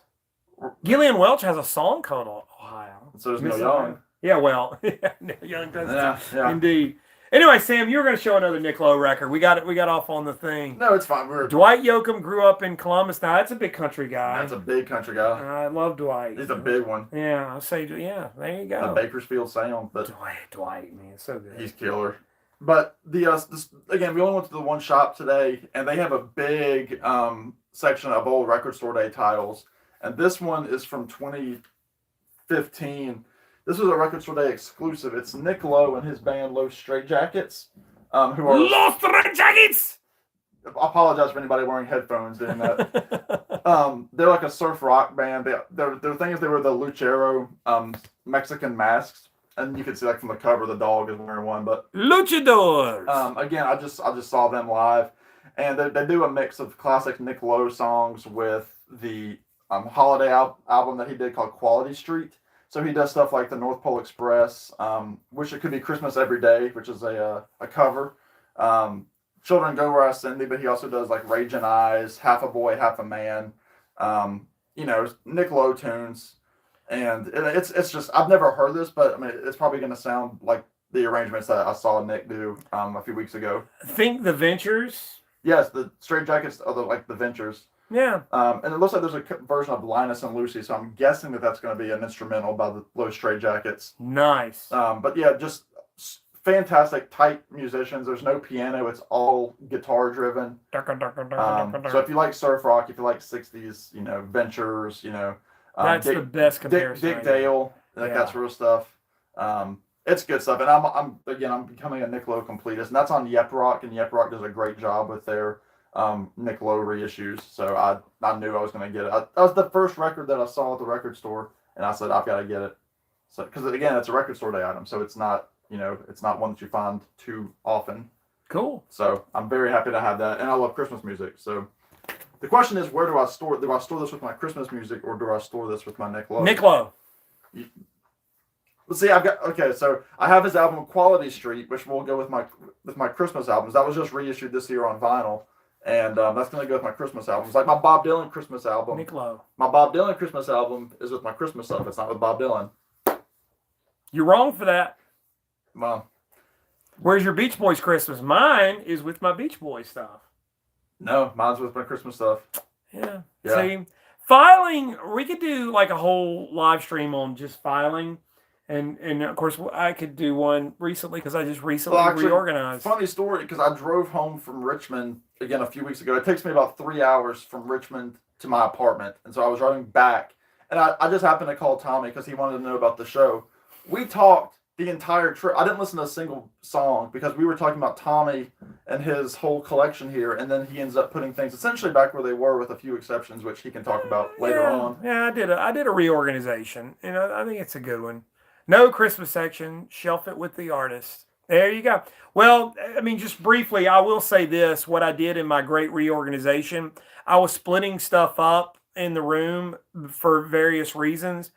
Gillian Welch has a song called Ohio. So there's Neil Young. Yeah, well, Neil Young does too. Yeah. Indeed. Anyway, Sam, you were going to show another Nick Lowe record. We got off on the thing. No, it's fine. Dwight Yoakam grew up in Columbus. Now, that's a big country guy. That's a big country guy. I love Dwight. He's a big one. Yeah, I'll say, yeah, there you go. The Bakersfield sound. But Dwight, man, so good. He's killer. But again, we only went to the one shop today, and they have a big section of old Record Store Day titles. And this one is from 2015. This was a Record Store Day exclusive. It's Nick Lowe and his band Low Straight Jackets. Who are Los Straight Jackets! I apologize for anybody wearing headphones doing that. They're like a surf rock band. Their thing is they were the Luchero Mexican masks, and you can see like from the cover the dog is wearing one. But Luchadors. again, I just saw them live, and they do a mix of classic Nick Lowe songs with the holiday album that he did called Quality Street. So he does stuff like the North Pole Express, Wish It Could Be Christmas Every Day, which is a cover. Children Go Where I Send Thee, but he also does like Raging Eyes, Half a Boy, Half a Man, Nick Lowe tunes. And it's just, I've never heard this, but I mean, it's probably going to sound like the arrangements that I saw Nick do a few weeks ago. Think the Ventures. Yes, the Straight Jackets are like the Ventures. Yeah. And it looks like there's a version of Linus and Lucy, so I'm guessing that that's going to be an instrumental by the Low Straight Jackets. Nice. But yeah, just fantastic, tight musicians. There's no piano; it's all guitar driven. So if you like surf rock, if you like '60s, Ventures, that's the best comparison. Dick Dale, that sort of stuff. It's good stuff, and I'm becoming a Nick Lowe completist, and that's on Yep Rock, and Yep Rock does a great job with their Nick Lowe reissues. So I knew I was going to get it. That was the first record that I saw at the record store, and I said I've got to get it. So because again, it's a record store day item, so it's not it's not one that you find too often. Cool. So I'm very happy to have that, and I love Christmas music. So the question is, where do I store? Do I store this with my Christmas music, or do I store this with my Nick Lowe? Nick Lowe. Let's see. So I have his album Quality Street, which will go with my Christmas albums. That was just reissued this year on vinyl, and that's going to go with my Christmas albums. Like my Bob Dylan Christmas album. Nick Lowe. My Bob Dylan Christmas album is with my Christmas stuff. It's not with Bob Dylan. You're wrong for that. Well, where's your Beach Boys Christmas? Mine is with my Beach Boys stuff. No, mine's with my Christmas stuff. Yeah. See, filing, we could do like a whole live stream on just filing. And of course, I could do one recently because I just recently reorganized. Funny story, because I drove home from Richmond again a few weeks ago. It takes me about 3 hours from Richmond to my apartment. And so I was driving back. And I just happened to call Tommy because he wanted to know about the show. We talked the entire trip. I didn't listen to a single song because we were talking about Tommy and his whole collection here, and then he ends up putting things essentially back where they were, with a few exceptions, which he can talk about later on. Yeah, I did a reorganization, and I think it's a good one. No Christmas section, shelf it with the artist. There you go. Well, I mean, just briefly, I will say this: what I did in my great reorganization, I was splitting stuff up in the room for various reasons.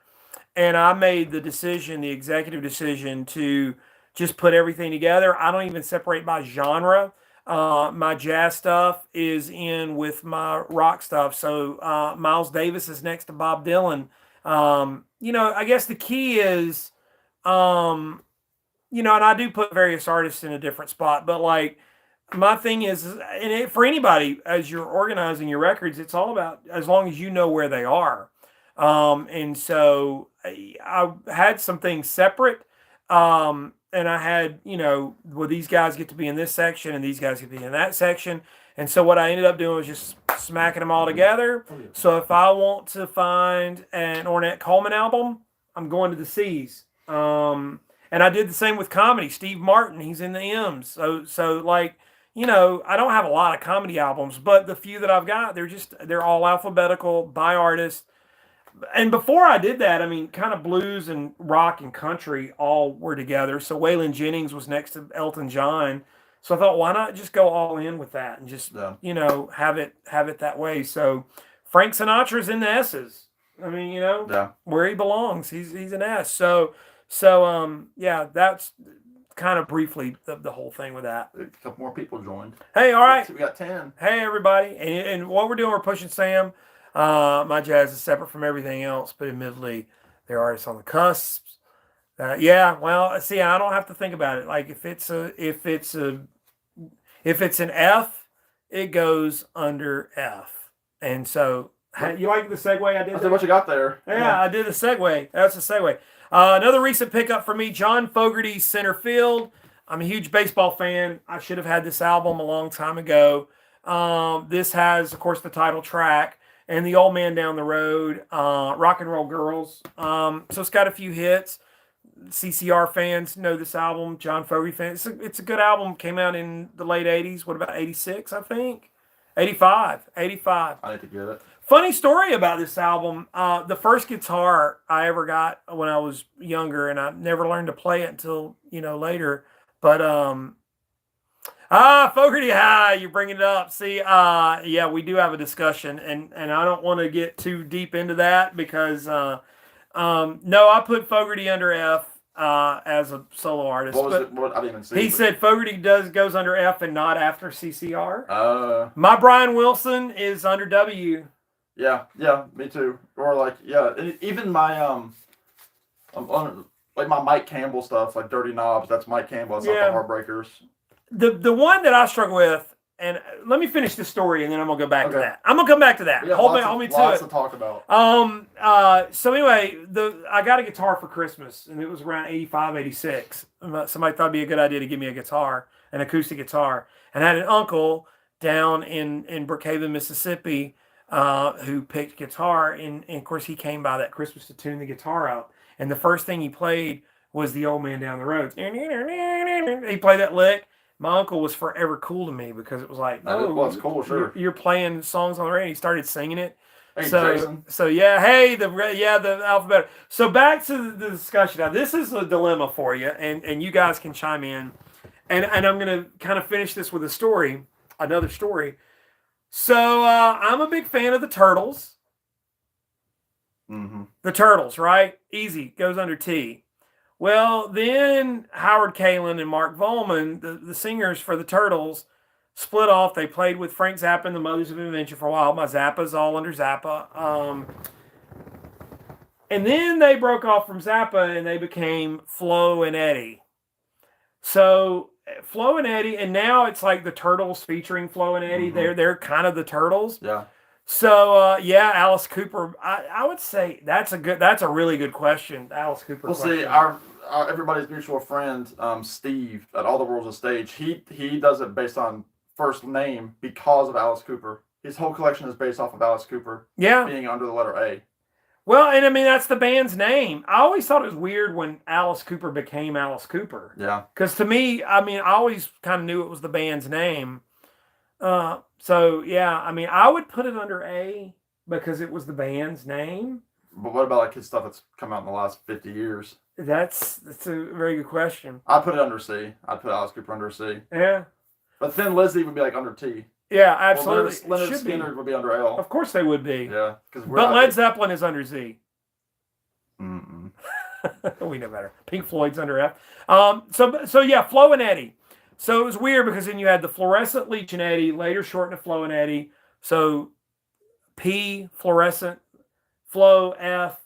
And I made the executive decision, to just put everything together. I don't even separate by genre. My jazz stuff is in with my rock stuff. So Miles Davis is next to Bob Dylan. I guess the key is, and I do put various artists in a different spot. But like, my thing is, for anybody, as you're organizing your records, it's all about, as long as you know where they are. And so I had some things separate, and I had, well, these guys get to be in this section and these guys get to be in that section. And so what I ended up doing was just smacking them all together. So if I want to find an Ornette Coleman album, I'm going to the C's. And I did the same with comedy. Steve Martin, he's in the M's. So like, I don't have a lot of comedy albums, but the few that I've got, they're all alphabetical by artist. And before I did that, I mean, kind of blues and rock and country all were together. So Waylon Jennings was next to Elton John. So I thought, why not just go all in with that and just, have it that way. So Frank Sinatra's in the S's. I mean, where he belongs. He's an S. So that's kind of briefly the whole thing with that. A couple more people joined. Hey, all right. We got 10. Hey, everybody. And what we're doing, we're pushing Sam. My jazz is separate from everything else, but admittedly, there are artists on the cusps. Well, see, I don't have to think about it. Like if it's an F, it goes under F. And so, you like the segue I did? I said, what you got there? Yeah, I did a segue. That's a segue. Another recent pickup for me, John Fogerty's Center Field. I'm a huge baseball fan. I should have had this album a long time ago. This has, of course, the title track. And The Old Man Down the Road, Rock and Roll Girls. So it's got a few hits. CCR fans know this album. John Fogerty fans. It's a good album. Came out in the late 80s. What about 86, I think? 85. 85. I need to get it. Funny story about this album. The first guitar I ever got when I was younger, and I never learned to play it until, later. But, Fogarty, you're bringing it up. See, yeah, we do have a discussion, and I don't want to get too deep into that because, no, I put Fogarty under F. As a solo artist. What was it? What I didn't even see. He said Fogarty goes under F and not after CCR. My Brian Wilson is under W. Yeah, me too. Or like, and even my like my Mike Campbell stuff, like Dirty Knobs. That's Mike Campbell. That's not the Heartbreakers. The one that I struggle with, and let me finish the story, and then I'm gonna go back to that. I'm gonna come back to that. Yeah, hold me to it. Lots to talk about. So anyway, I got a guitar for Christmas, and it was around 85, 86. Somebody thought it'd be a good idea to give me a guitar, an acoustic guitar, and I had an uncle down in Brookhaven, Mississippi, who picked guitar, and of course he came by that Christmas to tune the guitar out, and the first thing he played was The Old Man Down the Road. He played that lick. My uncle was forever cool to me because it was like, well, it's cool, sure. You're playing songs on the radio. He started singing it. Hey, So the alphabet. So back to the discussion. Now this is a dilemma for you, and you guys can chime in, and I'm gonna kind of finish this with another story. So I'm a big fan of the Turtles. Mm-hmm. The Turtles, right? Easy goes under T. Well, then Howard Kaylan and Mark Volman, the singers for the Turtles, split off. They played with Frank Zappa and the Mothers of Invention for a while. My Zappa's all under Zappa. And then they broke off from Zappa and they became Flo and Eddie. So Flo and Eddie, and now it's like the Turtles featuring Flo and Eddie. Mm-hmm. They're kind of the Turtles. Yeah. So Alice Cooper. I would say that's a really good question, Alice Cooper. Well, see, our everybody's mutual friend, Steve at All the World's a Stage. He does it based on first name because of Alice Cooper. His whole collection is based off of Alice Cooper. Yeah. Being under the letter A. Well, and I mean that's the band's name. I always thought it was weird when Alice Cooper became Alice Cooper. Yeah. Because to me, I mean, I always kind of knew it was the band's name. So yeah, I mean, I would put it under A because it was the band's name. But what about like his stuff that's come out in the last 50 years? That's a very good question. I'd put it under C. I'd put Alice Cooper under C. Yeah. But Thin Lizzy would be like under T. Yeah, absolutely. Well, Leonard Skinner would be under L. Of course they would be. Yeah. But Led Zeppelin is under Z. Mm-mm. We know better. Pink Floyd's under F. So yeah, Flo and Eddie. So it was weird because then you had the Fluorescent, Leach and Eddie, later shortened to Flo and Eddie. So P, Fluorescent, Flo, F.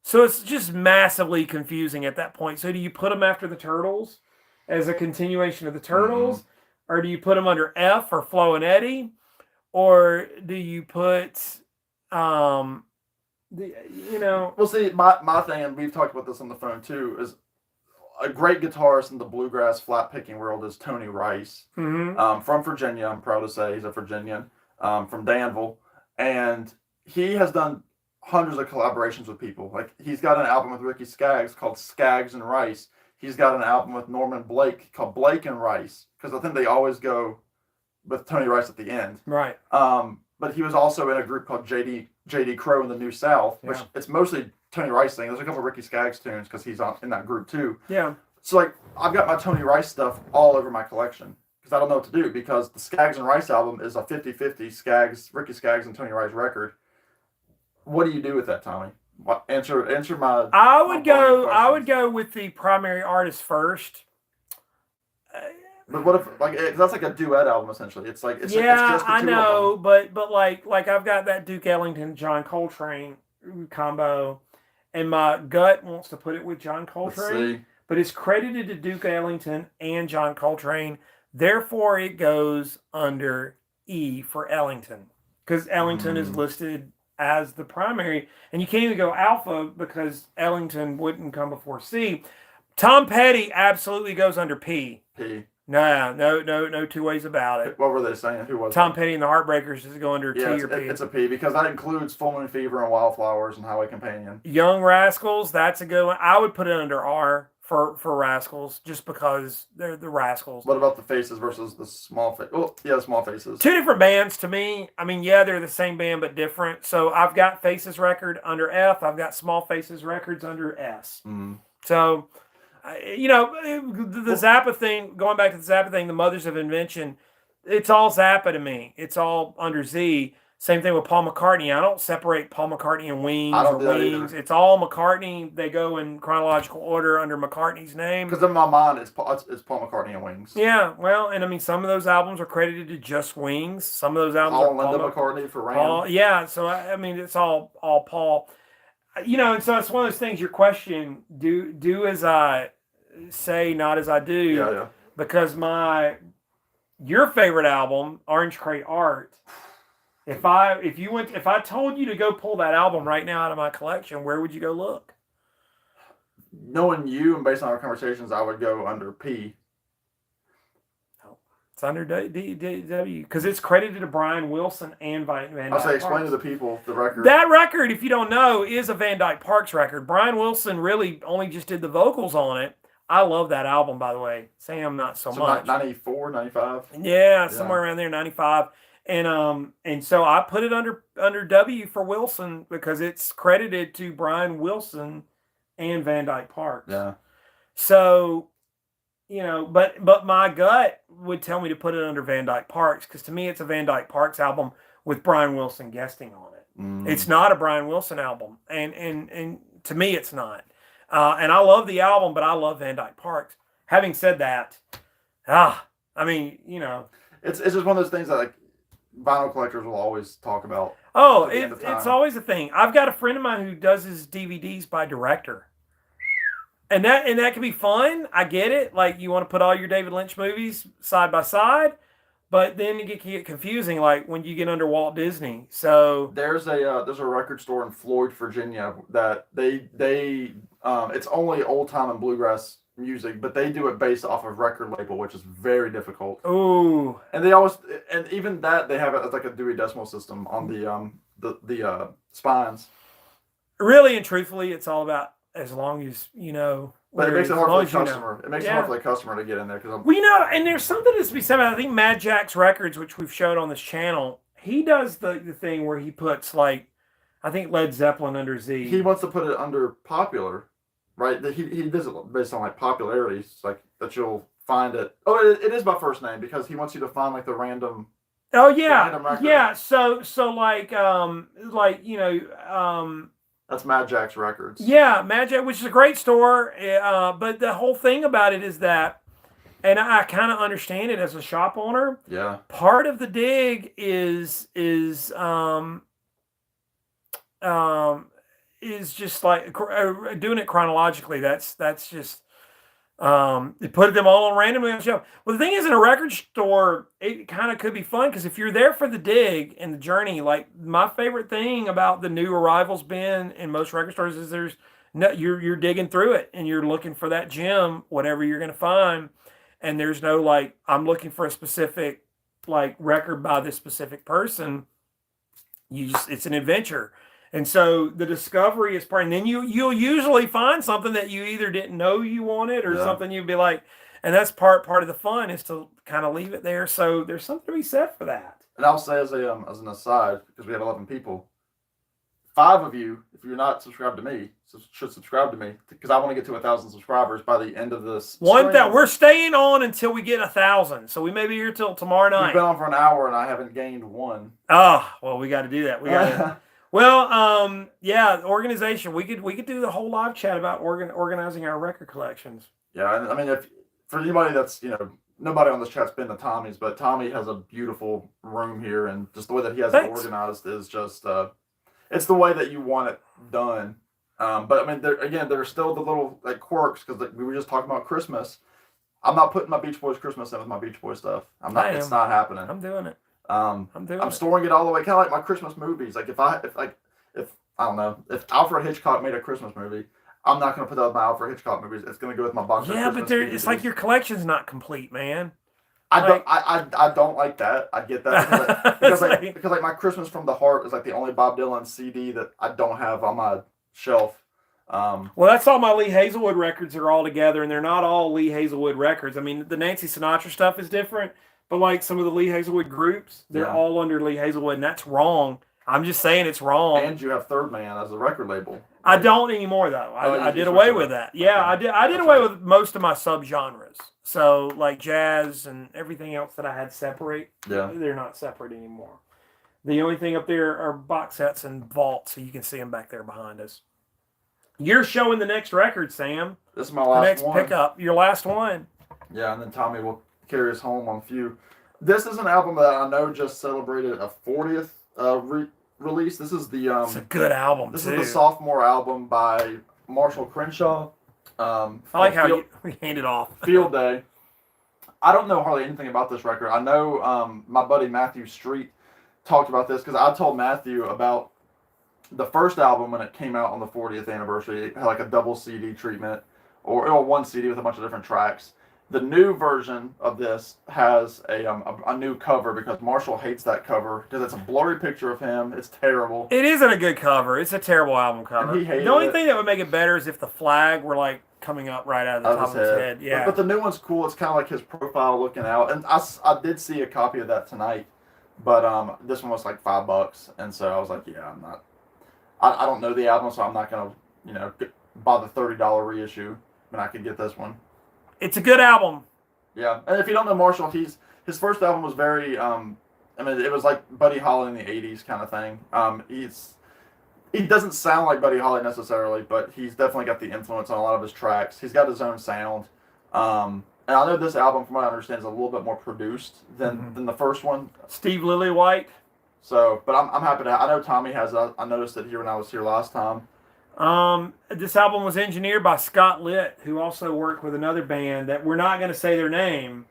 So it's just massively confusing at that point. So do you put them after the Turtles as a continuation of the Turtles? Mm-hmm. Or do you put them under F for Flo and Eddie? Or do you put, Well, see, my thing, and we've talked about this on the phone too, is a great guitarist in the bluegrass flat picking world is Tony Rice. Mm-hmm. From Virginia. I'm proud to say he's a Virginian, from Danville. And he has done hundreds of collaborations with people. Like, he's got an album with Ricky Skaggs called Skaggs and Rice. He's got an album with Norman Blake called Blake and Rice, because I think they always go with Tony Rice at the end. Right. But he was also in a group called J.D. Crowe in the New South, which it's mostly Tony Rice thing. There's a couple of Ricky Skaggs tunes because he's in that group too. Yeah. So like, I've got my Tony Rice stuff all over my collection because I don't know what to do, because the Skaggs and Rice album is a 50-50 Ricky Skaggs and Tony Rice record. What do you do with that, Tommy? Answer my. I would go with the primary artist first. But what if that's like a duet album essentially? It's like it's just the two I know, of them. but like I've got that Duke Ellington John Coltrane combo, and my gut wants to put it with John Coltrane, but it's credited to Duke Ellington and John Coltrane. Therefore, it goes under E for Ellington because Ellington is listed as the primary, and you can't even go alpha because Ellington wouldn't come before C. Tom Petty absolutely goes under P. P. No two ways about it. What were they saying? Who was Tom Petty and the Heartbreakers is go under T or P. It's a P because that includes Full Moon Fever and Wildflowers and Highway Companion. Young Rascals, that's a good one. I would put it under R for Rascals, just because they're the Rascals. What about the Faces versus the Small Faces? Well, yeah, Small Faces. Two different bands to me. I mean, yeah, they're the same band but different. So I've got Faces record under F. I've got Small Faces records under S. Mm. So, the Zappa thing. Going back to the Zappa thing, the Mothers of Invention. It's all Zappa to me. It's all under Z. Same thing with Paul McCartney. I don't separate Paul McCartney and Wings I don't or do that Wings. either. It's all McCartney. They go in chronological order under McCartney's name. Because in my mind, it's Paul McCartney and Wings. Yeah, well, and I mean, some of those albums are credited to just Wings. Some of those albums Paul are and Linda McCartney for Ram. Paul. Yeah, so I mean, it's all Paul. And so it's one of those things. Your question: do as I say, not as I do. Yeah. Because your favorite album, Orange Crate Art. If I told you to go pull that album right now out of my collection, where would you go look? Knowing you and based on our conversations, I would go under P. It's under W because it's credited to Brian Wilson and Van Dyke I'll say, explain Parks. to the people the record. That record, if you don't know, is a Van Dyke Parks record. Brian Wilson really only just did the vocals on it. I love that album, by the way. Sam, not so much. 94, 95? Yeah, somewhere around there, 95. And so I put it under W for Wilson because it's credited to Brian Wilson and Van Dyke Parks. Yeah. So, but my gut would tell me to put it under Van Dyke Parks because to me it's a Van Dyke Parks album with Brian Wilson guesting on it. Mm. It's not a Brian Wilson album, and to me it's not. And I love the album, but I love Van Dyke Parks. Having said that, I mean, it's just one of those things that like vinyl collectors will always talk about. Oh, at the end of it's time. always a thing. I've got a friend of mine who does his DVDs by director. And that can be fun. I get it. Like you want to put all your David Lynch movies side by side, but then it can get confusing like when you get under Walt Disney. So There's a record store in Floyd, Virginia that they it's only old time and bluegrass music, but they do it based off of record label, which is very difficult. ooh, And they always, and even that they have it as like a Dewey Decimal System on the spines. really and truthfully, it's all about as long as But it makes it hard for the as long as customer. It makes it hard for the customer to get in there because and there's something to be said about, I think Mad Jack's Records, which we've showed on this channel, he does the thing where he puts like, I think Led Zeppelin under Z. he wants to put it under popular, right? He does it based on like popularity. It's like that you'll find it. Oh, it is by first name because he wants you to find like the random. Oh random yeah, record. yeah. So like That's Mad Jack's Records. yeah, Magic, which is a great store. But the whole thing about it is that, and I kind of understand it as a shop owner. Yeah. Part of the dig is just like doing it chronologically. That's just they put them all on randomly on the show. Well, the thing is, in a record store, it kind of could be fun because if you're there for the dig and the journey, like my favorite thing about the new arrivals bin in most record stores is there's no you're digging through it and you're looking for that gem, whatever you're gonna find, and there's no like I'm looking for a specific like record by this specific person. It's an adventure. And so the discovery is part, and then you'll usually find something that you either didn't know you wanted or something you'd be like, and that's part of the fun is to kind of leave it there. So there's something to be said for that. And I'll say as an aside, because we have 11 people, 5 of you, if you're not subscribed to me, should subscribe to me because I want to get to 1,000 subscribers by the end of this. We're staying on until we get 1,000, so we may be here till tomorrow night. We've been on for an hour and I haven't gained 1. Oh well, we got to do that. We got to. Well, yeah, organization. We could do the whole live chat about organizing our record collections. Yeah, and I mean, if for anybody that's nobody on this chat's been to Tommy's, but Tommy has a beautiful room here, and just the way that he has it organized is just it's the way that you want it done. But I mean, there's still the little like quirks because we were just talking about Christmas. I'm not putting my Beach Boys Christmas in with my Beach Boys stuff. It's not happening. I'm doing it. I'm storing it all the way, kind of like my Christmas movies. Like if I don't know, if Alfred Hitchcock made a Christmas movie, I'm not going to put that with my Alfred Hitchcock movies. It's going to go with my box. Yeah, but it's like your collection's not complete, man. I don't like that. I get that because like my Christmas from the Heart is like the only Bob Dylan CD that I don't have on my shelf. Well, that's all my Lee Hazelwood records are all together, and they're not all Lee Hazelwood records. I mean, the Nancy Sinatra stuff is different, but like some of the Lee Hazelwood groups, they're Yeah. all under Lee Hazelwood, and that's wrong. I'm just saying it's wrong. And you have Third Man as a record label. I don't anymore though. Oh, I you did switched away it with up. that. Yeah, Okay. I did That's away right. with most of my subgenres. So like jazz and everything else that I had separate, Yeah. they're not separate anymore. The only thing up there are box sets and vaults, so you can see them back there behind us. You're showing the next record, Sam. This is my The last next one. pickup, your last one. Yeah, and then Tommy will carry us home on a few. This is an album that I know just celebrated a 40th release. This is the It's a good album this too. is the sophomore album by Marshall Crenshaw. I like how Field, you hand it off. Field Day. I don't know hardly anything about this record. I know my buddy Matthew Street talked about this because I told Matthew about the first album when it came out on the 40th anniversary. It had like a double CD treatment or one CD with a bunch of different tracks. The new version of this has a new cover because Marshall hates that cover because it's a blurry picture of him. It's terrible. It isn't a good cover. It's a terrible album cover. And he hated The only it. thing that would make it better is if the flag were like coming up right out of the top of his head. Yeah. But the new one's cool. It's kind of like his profile looking out. And I did see a copy of that tonight. But this one was like $5. And so I was like, yeah, I'm not. I don't know the album, so I'm not going to, buy the $30 reissue. But I could get this one. It's a good album. Yeah. And if you don't know Marshall, his first album was very, it was like Buddy Holly in the 80s kind of thing. He doesn't sound like Buddy Holly necessarily, but he's definitely got the influence on a lot of his tracks. He's got his own sound. And I know this album, from what I understand, is a little bit more produced than the first one. Steve Lillywhite. So, but I'm happy to. I know Tommy has. I noticed it here when I was here last time. This album was engineered by Scott Litt, who also worked with another band that we're not going to say their name.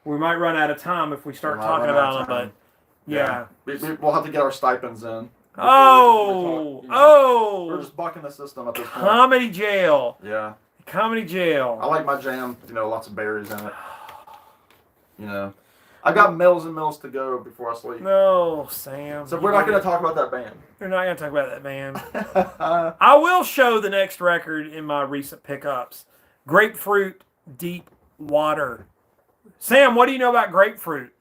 We might run out of time if we start We might talking run out about of them, time. but yeah. We'll have to get our stipends in. Oh, We're just bucking the system at this point. Comedy Jail. Yeah. Comedy Jail. I like my jam, lots of berries in it. I got mills and mills to go before I sleep. No, Sam. So we're not going to talk about that band. We're not going to talk about that band. I will show the next record in my recent pickups. Grapefruit Deep Water. Sam, what do you know about Grapefruit?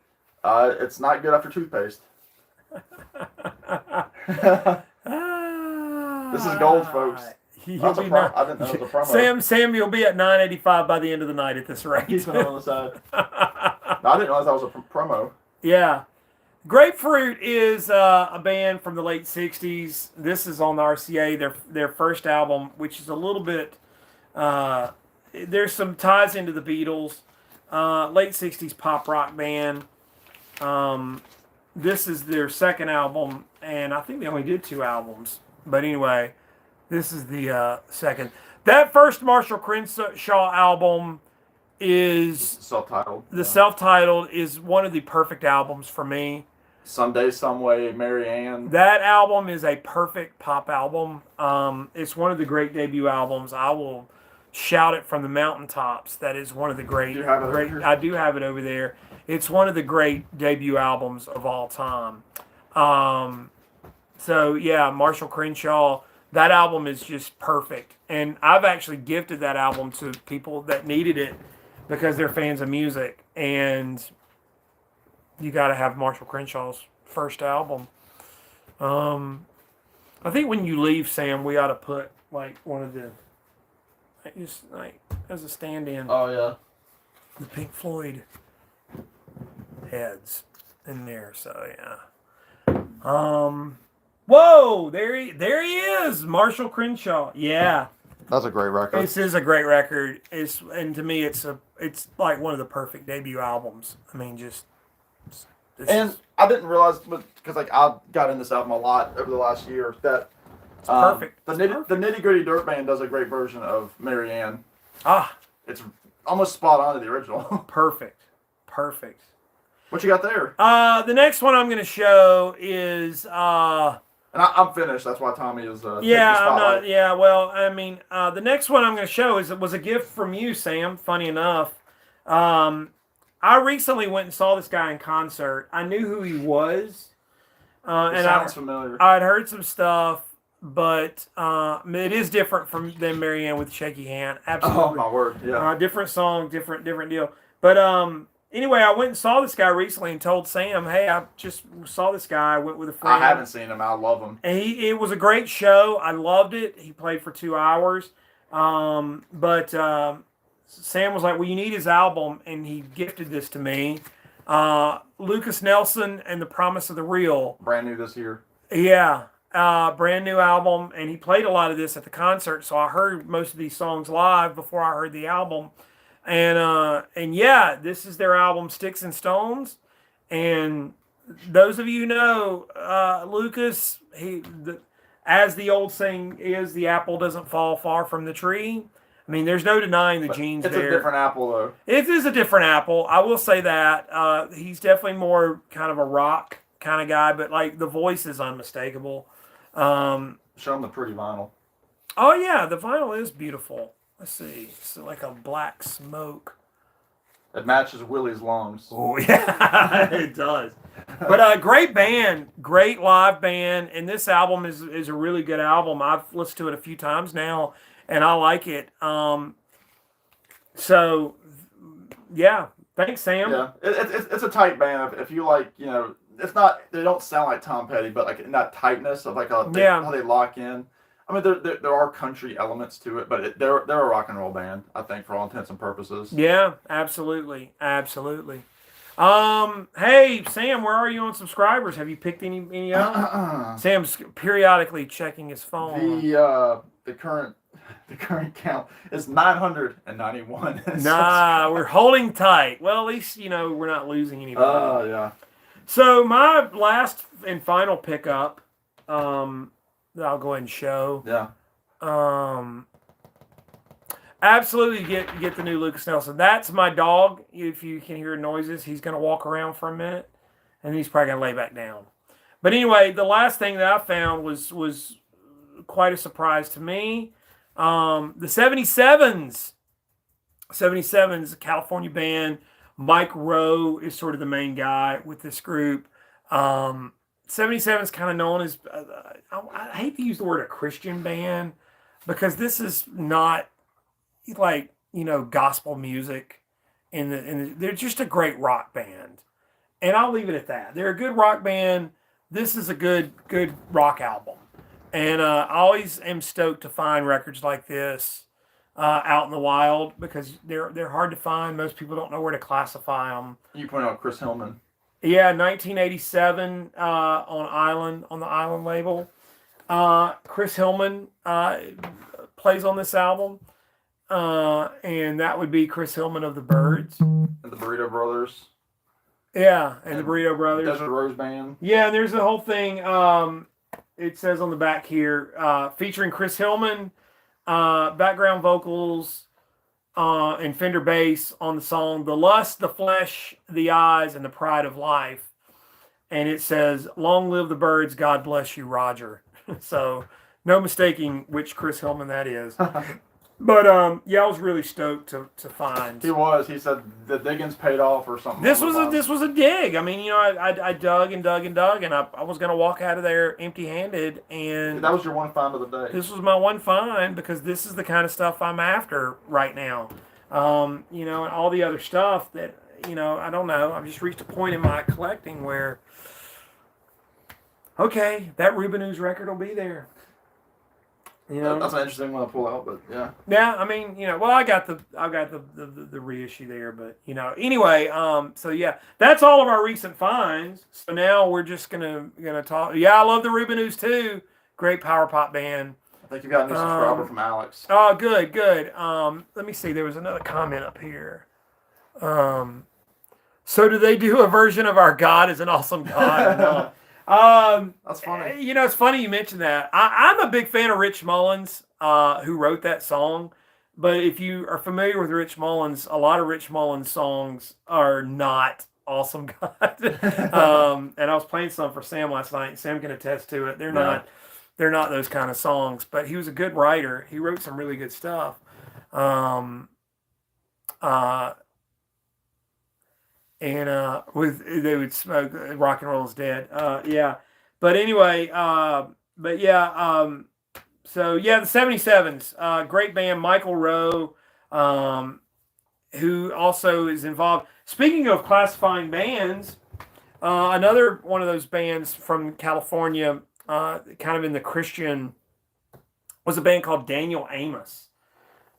It's not good after toothpaste. This is gold, folks. You'll be I didn't know it was a promo. Sam, you'll be at $9.85 by the end of the night at this rate. He's on the side. No, I didn't realize that was a promo. Yeah. Grapefruit is a band from the late 60s. This is on the RCA, their first album, which is a little bit, there's some ties into the Beatles. Late 60s pop rock band. This is their second album, and I think they only did 2 albums. But anyway, this is the second. That first Marshall Crenshaw album is Self-titled. the self-titled is one of the perfect albums for me. Someday, Someway, Mary Ann. That album is a perfect pop album. It's one of the great debut albums. I will shout it from the mountaintops. That is one of the great. Do you have it over here? I do have it over there. It's one of the great debut albums of all time. So yeah, Marshall Crenshaw. That album is just perfect, and I've actually gifted that album to people that needed it because they're fans of music. And you got to have Marshall Crenshaw's first album. I think when you leave, Sam, we ought to put like one of the, just like as a stand-in, Oh, yeah. the Pink Floyd heads in there. So yeah. Whoa, there he is, Marshall Crenshaw. Yeah, That's a great record. this is a great record. And to me, it's like one of the perfect debut albums. I mean, just. And I didn't realize, because I got in this album a lot over the last year, that perfect. The Nitty Gritty Dirt Band does a great version of Mary Ann. It's almost spot on to the original. Perfect. What you got there? The next one I'm going to show is And I'm finished. That's why Tommy is. Taking the I'm spotlight. not. Yeah, well, I mean, the next one I'm going to show was a gift from you, Sam. Funny enough, I recently went and saw this guy in concert. I knew who he was, It and sounds familiar. I'd heard some stuff. it is different than Marianne with Shaky Hand. Oh Absolutely. my word, yeah. Different song, different deal. But anyway, I went and saw this guy recently and told Sam, "Hey, I just saw this guy. I went with a friend. I haven't seen him. I love him. And it was a great show. I loved it. He played for 2 hours. But Sam was like, "Well, you need his album," and he gifted this to me. Lucas Nelson and the Promise of the Real. Brand new this year. Yeah. Brand new album, and he played a lot of this at the concert, so I heard most of these songs live before I heard the album. And yeah, this is their album Sticks and Stones. And those of you who know Lucas, as the old saying is, the apple doesn't fall far from the tree. I mean, there's no denying the genes it's there. It's a different apple, though. It is a different apple. I will say that. He's definitely more kind of a rock kind of guy, but like the voice is unmistakable. Show him the pretty vinyl. Oh yeah, the vinyl is beautiful. Let's see. It's like a black smoke. It matches Willie's lungs. Oh yeah, it does. But great band, great live band, and this album is a really good album. I've listened to it a few times now, and I like it. So yeah, thanks, Sam. Yeah, it's a tight band. If you like, it's not. They don't sound like Tom Petty, but like in that tightness of like how they lock in. I mean, there are country elements to it, but they're a rock and roll band, I think, for all intents and purposes. Yeah, absolutely. Hey, Sam, where are you on subscribers? Have you picked any up? Sam's periodically checking his phone. The current count is 991. Nah, we're holding tight. Well, at least we're not losing anybody. Oh yeah. So my last and final pickup, that I'll go ahead and show. Yeah. Absolutely get the new Lucas Nelson. That's my dog. If you can hear noises, he's going to walk around for a minute, and he's probably going to lay back down. But anyway, the last thing that I found was quite a surprise to me. The 77s. 77s, a California band. Mike Rowe is sort of the main guy with this group. 77 is kind of known as, I hate to use the word a Christian band, because this is not like, gospel music. They're just a great rock band. And I'll leave it at that. They're a good rock band. This is a good rock album. And I always am stoked to find records like this out in the wild, because they're hard to find. Most people don't know where to classify them. You point out Chris Hillman. Yeah, 1987 on the Island label. Chris Hillman plays on this album, and that would be Chris Hillman of the Byrds and the Burrito Brothers. Yeah, and the Burrito Brothers. Desert Rose Band. Yeah, and there's the whole thing. It says on the back here, featuring Chris Hillman, background vocals, and Fender bass on the song "The Lust, the Flesh, the Eyes, and the Pride of Life." And it says, "Long live the Byrds, God bless you, Roger." So no mistaking which Chris Hillman that is. But yeah, I was really stoked to find. He was. He said the diggings paid off or something. This was a dig. I mean, I dug and dug and dug, and I was gonna walk out of there empty-handed. And that was your one find of the day. This was my one find, because this is the kind of stuff I'm after right now. And all the other stuff that I don't know. I've just reached a point in my collecting where, okay, that Ruben Ooze record will be there. That's an interesting one to pull out, but yeah. Yeah, I mean, well, I got the reissue there, but anyway, so yeah, that's all of our recent finds. So now we're just gonna talk. Yeah, I love the Ruben Ooze too. Great power pop band. I think you got a new subscriber from Alex. Oh, good. Let me see. There was another comment up here. So do they do a version of Our God is an Awesome God? No. That's funny. It's funny you mentioned that. I'm a big fan of Rich Mullins, who wrote that song. But if you are familiar with Rich Mullins, a lot of Rich Mullins songs are not Awesome God. And I was playing some for Sam last night, and Sam can attest to it. They're not those kind of songs. But he was a good writer. He wrote some really good stuff. And they would smoke Rock and Roll is Dead. Yeah. But anyway, but yeah, so yeah, the 77s, great band, Michael Rowe, who also is involved. Speaking of classifying bands, another one of those bands from California, kind of in the Christian, was a band called Daniel Amos.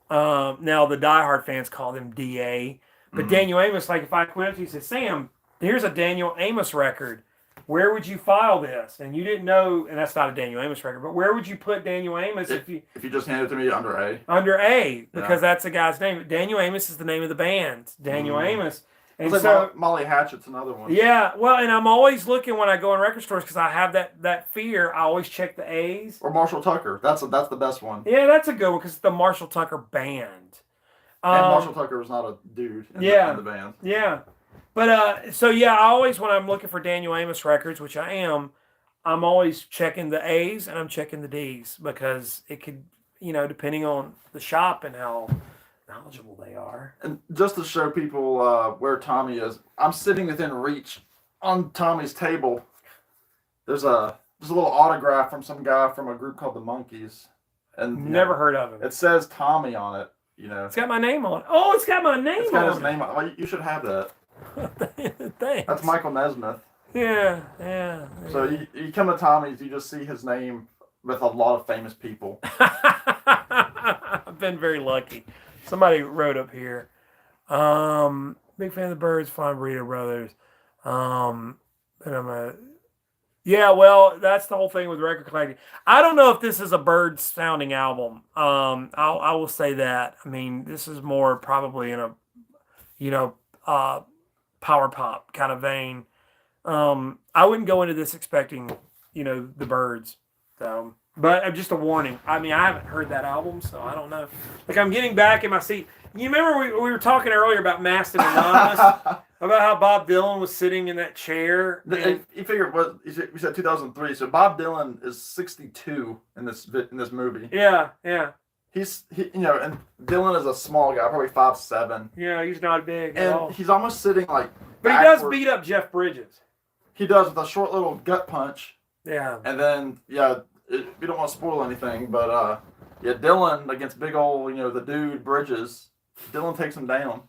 Now the diehard fans call him DA, but Daniel Amos, like if I went up to you and said, Sam, here's a Daniel Amos record. Where would you file this? And you didn't know, and that's not a Daniel Amos record, but where would you put Daniel Amos if you just handed it to me under A? Under A, because that's the guy's name. Daniel Amos is the name of the band. Daniel Amos. And like so Molly Hatchet's another one. Yeah, well, and I'm always looking when I go in record stores because I have that fear. I always check the A's. Or Marshall Tucker. That's the best one. Yeah, that's a good one because it's the Marshall Tucker Band. And Marshall Tucker was not a dude in the band. Yeah. But so yeah, I always, when I'm looking for Daniel Amos records, which I am, I'm always checking the A's and I'm checking the D's because it could, depending on the shop and how knowledgeable they are. And just to show people where Tommy is, I'm sitting within reach on Tommy's table. There's a little autograph from some guy from a group called the Monkees, and never heard of him. It says Tommy on it. It's got my name on it. Oh, it's got my name. It's got his name on it. Well, you should have that. Thanks. That's Michael Nesmith. Yeah. So you come to Tommy's, you just see his name with a lot of famous people. I've been very lucky. Somebody wrote up here. Big fan of the Byrds, Flying Burrito Brothers. Yeah, well, that's the whole thing with record collecting. I don't know if this is a Byrds sounding album. I will say that. I mean, this is more probably in a, power pop kind of vein. I wouldn't go into this expecting, the Byrds. So, but just a warning. I mean, I haven't heard that album, so I don't know. Like, I'm getting back in my seat. You remember we were talking earlier about Masked and Anonymous, about how Bob Dylan was sitting in that chair. And you figure we said 2003, so Bob Dylan is 62 in this movie. Yeah. He's and Dylan is a small guy, probably 5'7". Yeah, he's not big at and all. He's almost sitting like. But he does beat up Jeff Bridges. He does, with a short little gut punch. Yeah. And then we don't want to spoil anything, but Dylan against big old the dude Bridges, Dylan takes him down.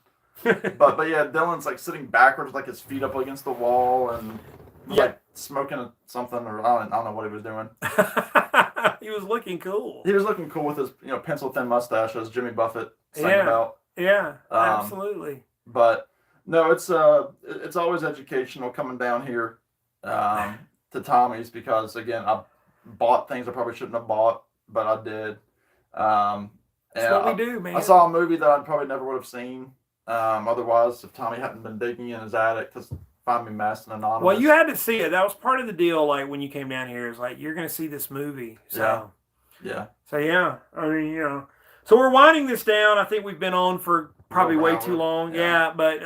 but yeah, Dylan's like sitting backwards, like his feet up against the wall, and like smoking something, or I don't know what he was doing. He was looking cool. He was looking cool with his pencil thin mustache, as Jimmy Buffett sang about. Yeah, absolutely. But no, it's always educational coming down here to Tommy's, because again, I bought things I probably shouldn't have bought, but I did. That's what we do, man. I saw a movie that I probably never would have seen otherwise if Tommy hadn't been digging in his attic to find me Masked and Anonymous. Well, you had to see it. That was part of the deal. Like when you came down here, is like you're going to see this movie. So yeah. So yeah, I mean So we're winding this down. I think we've been on for probably way too long. Yeah, but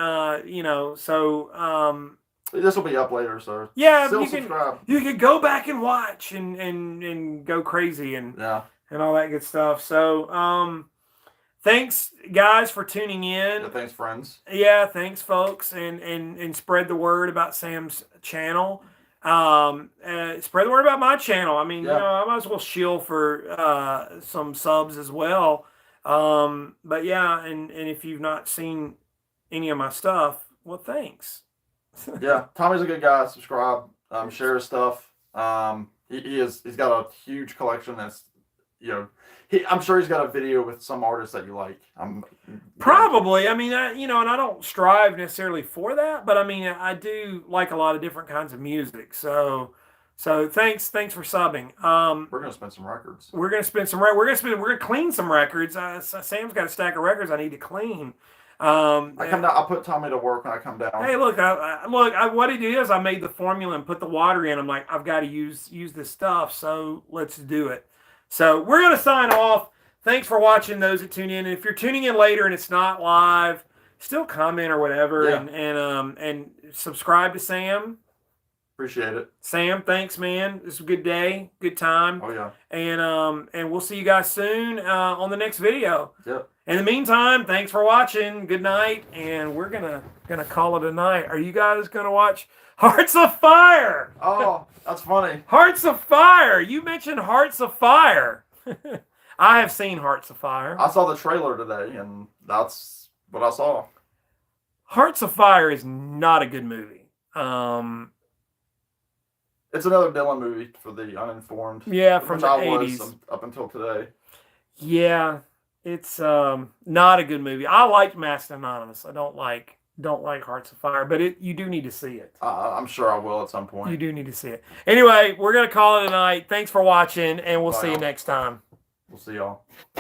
so. This will be up later, so yeah, still subscribe. You can go back and watch and go crazy and all that good stuff. So thanks guys for tuning in. Yeah, thanks friends. Yeah, thanks folks, and spread the word about Sam's channel. Spread the word about my channel. I mean, I might as well shill for some subs as well. But yeah, and if you've not seen any of my stuff, well, thanks. Yeah, Tommy's a good guy. Subscribe, share his stuff. He's got a huge collection. That's I'm sure he's got a video with some artist that you like. Probably. I mean, and I don't strive necessarily for that, but I mean, I do like a lot of different kinds of music. So thanks for subbing. We're gonna spin some records. We're gonna clean some records. Sam's got a stack of records I need to clean. I come down. I'll put Tommy to work when I come down. Hey, look! What I did is I made the formula and put the water in. I'm like, I've got to use this stuff, so let's do it. So we're gonna sign off. Thanks for watching those that tune in. And if you're tuning in later and it's not live, still comment or whatever, and subscribe to Sam. Appreciate it. Sam, thanks, man. This was a good day, good time. Oh yeah. And we'll see you guys soon on the next video. Yep. In the meantime, thanks for watching. Good night, and we're gonna call it a night. Are you guys gonna watch Hearts of Fire? Oh, that's funny. Hearts of Fire. You mentioned Hearts of Fire. I have seen Hearts of Fire. I saw the trailer today, and that's what I saw. Hearts of Fire is not a good movie. It's another Dylan movie for the uninformed. Yeah, from which the I 80s. was up until today. Yeah, it's not a good movie. I liked Masked Anonymous. I don't like Hearts of Fire, but you do need to see it. I'm sure I will at some point. You do need to see it. Anyway, we're gonna call it a night. Thanks for watching, and we'll Bye, see you y'all. next time. We'll see y'all.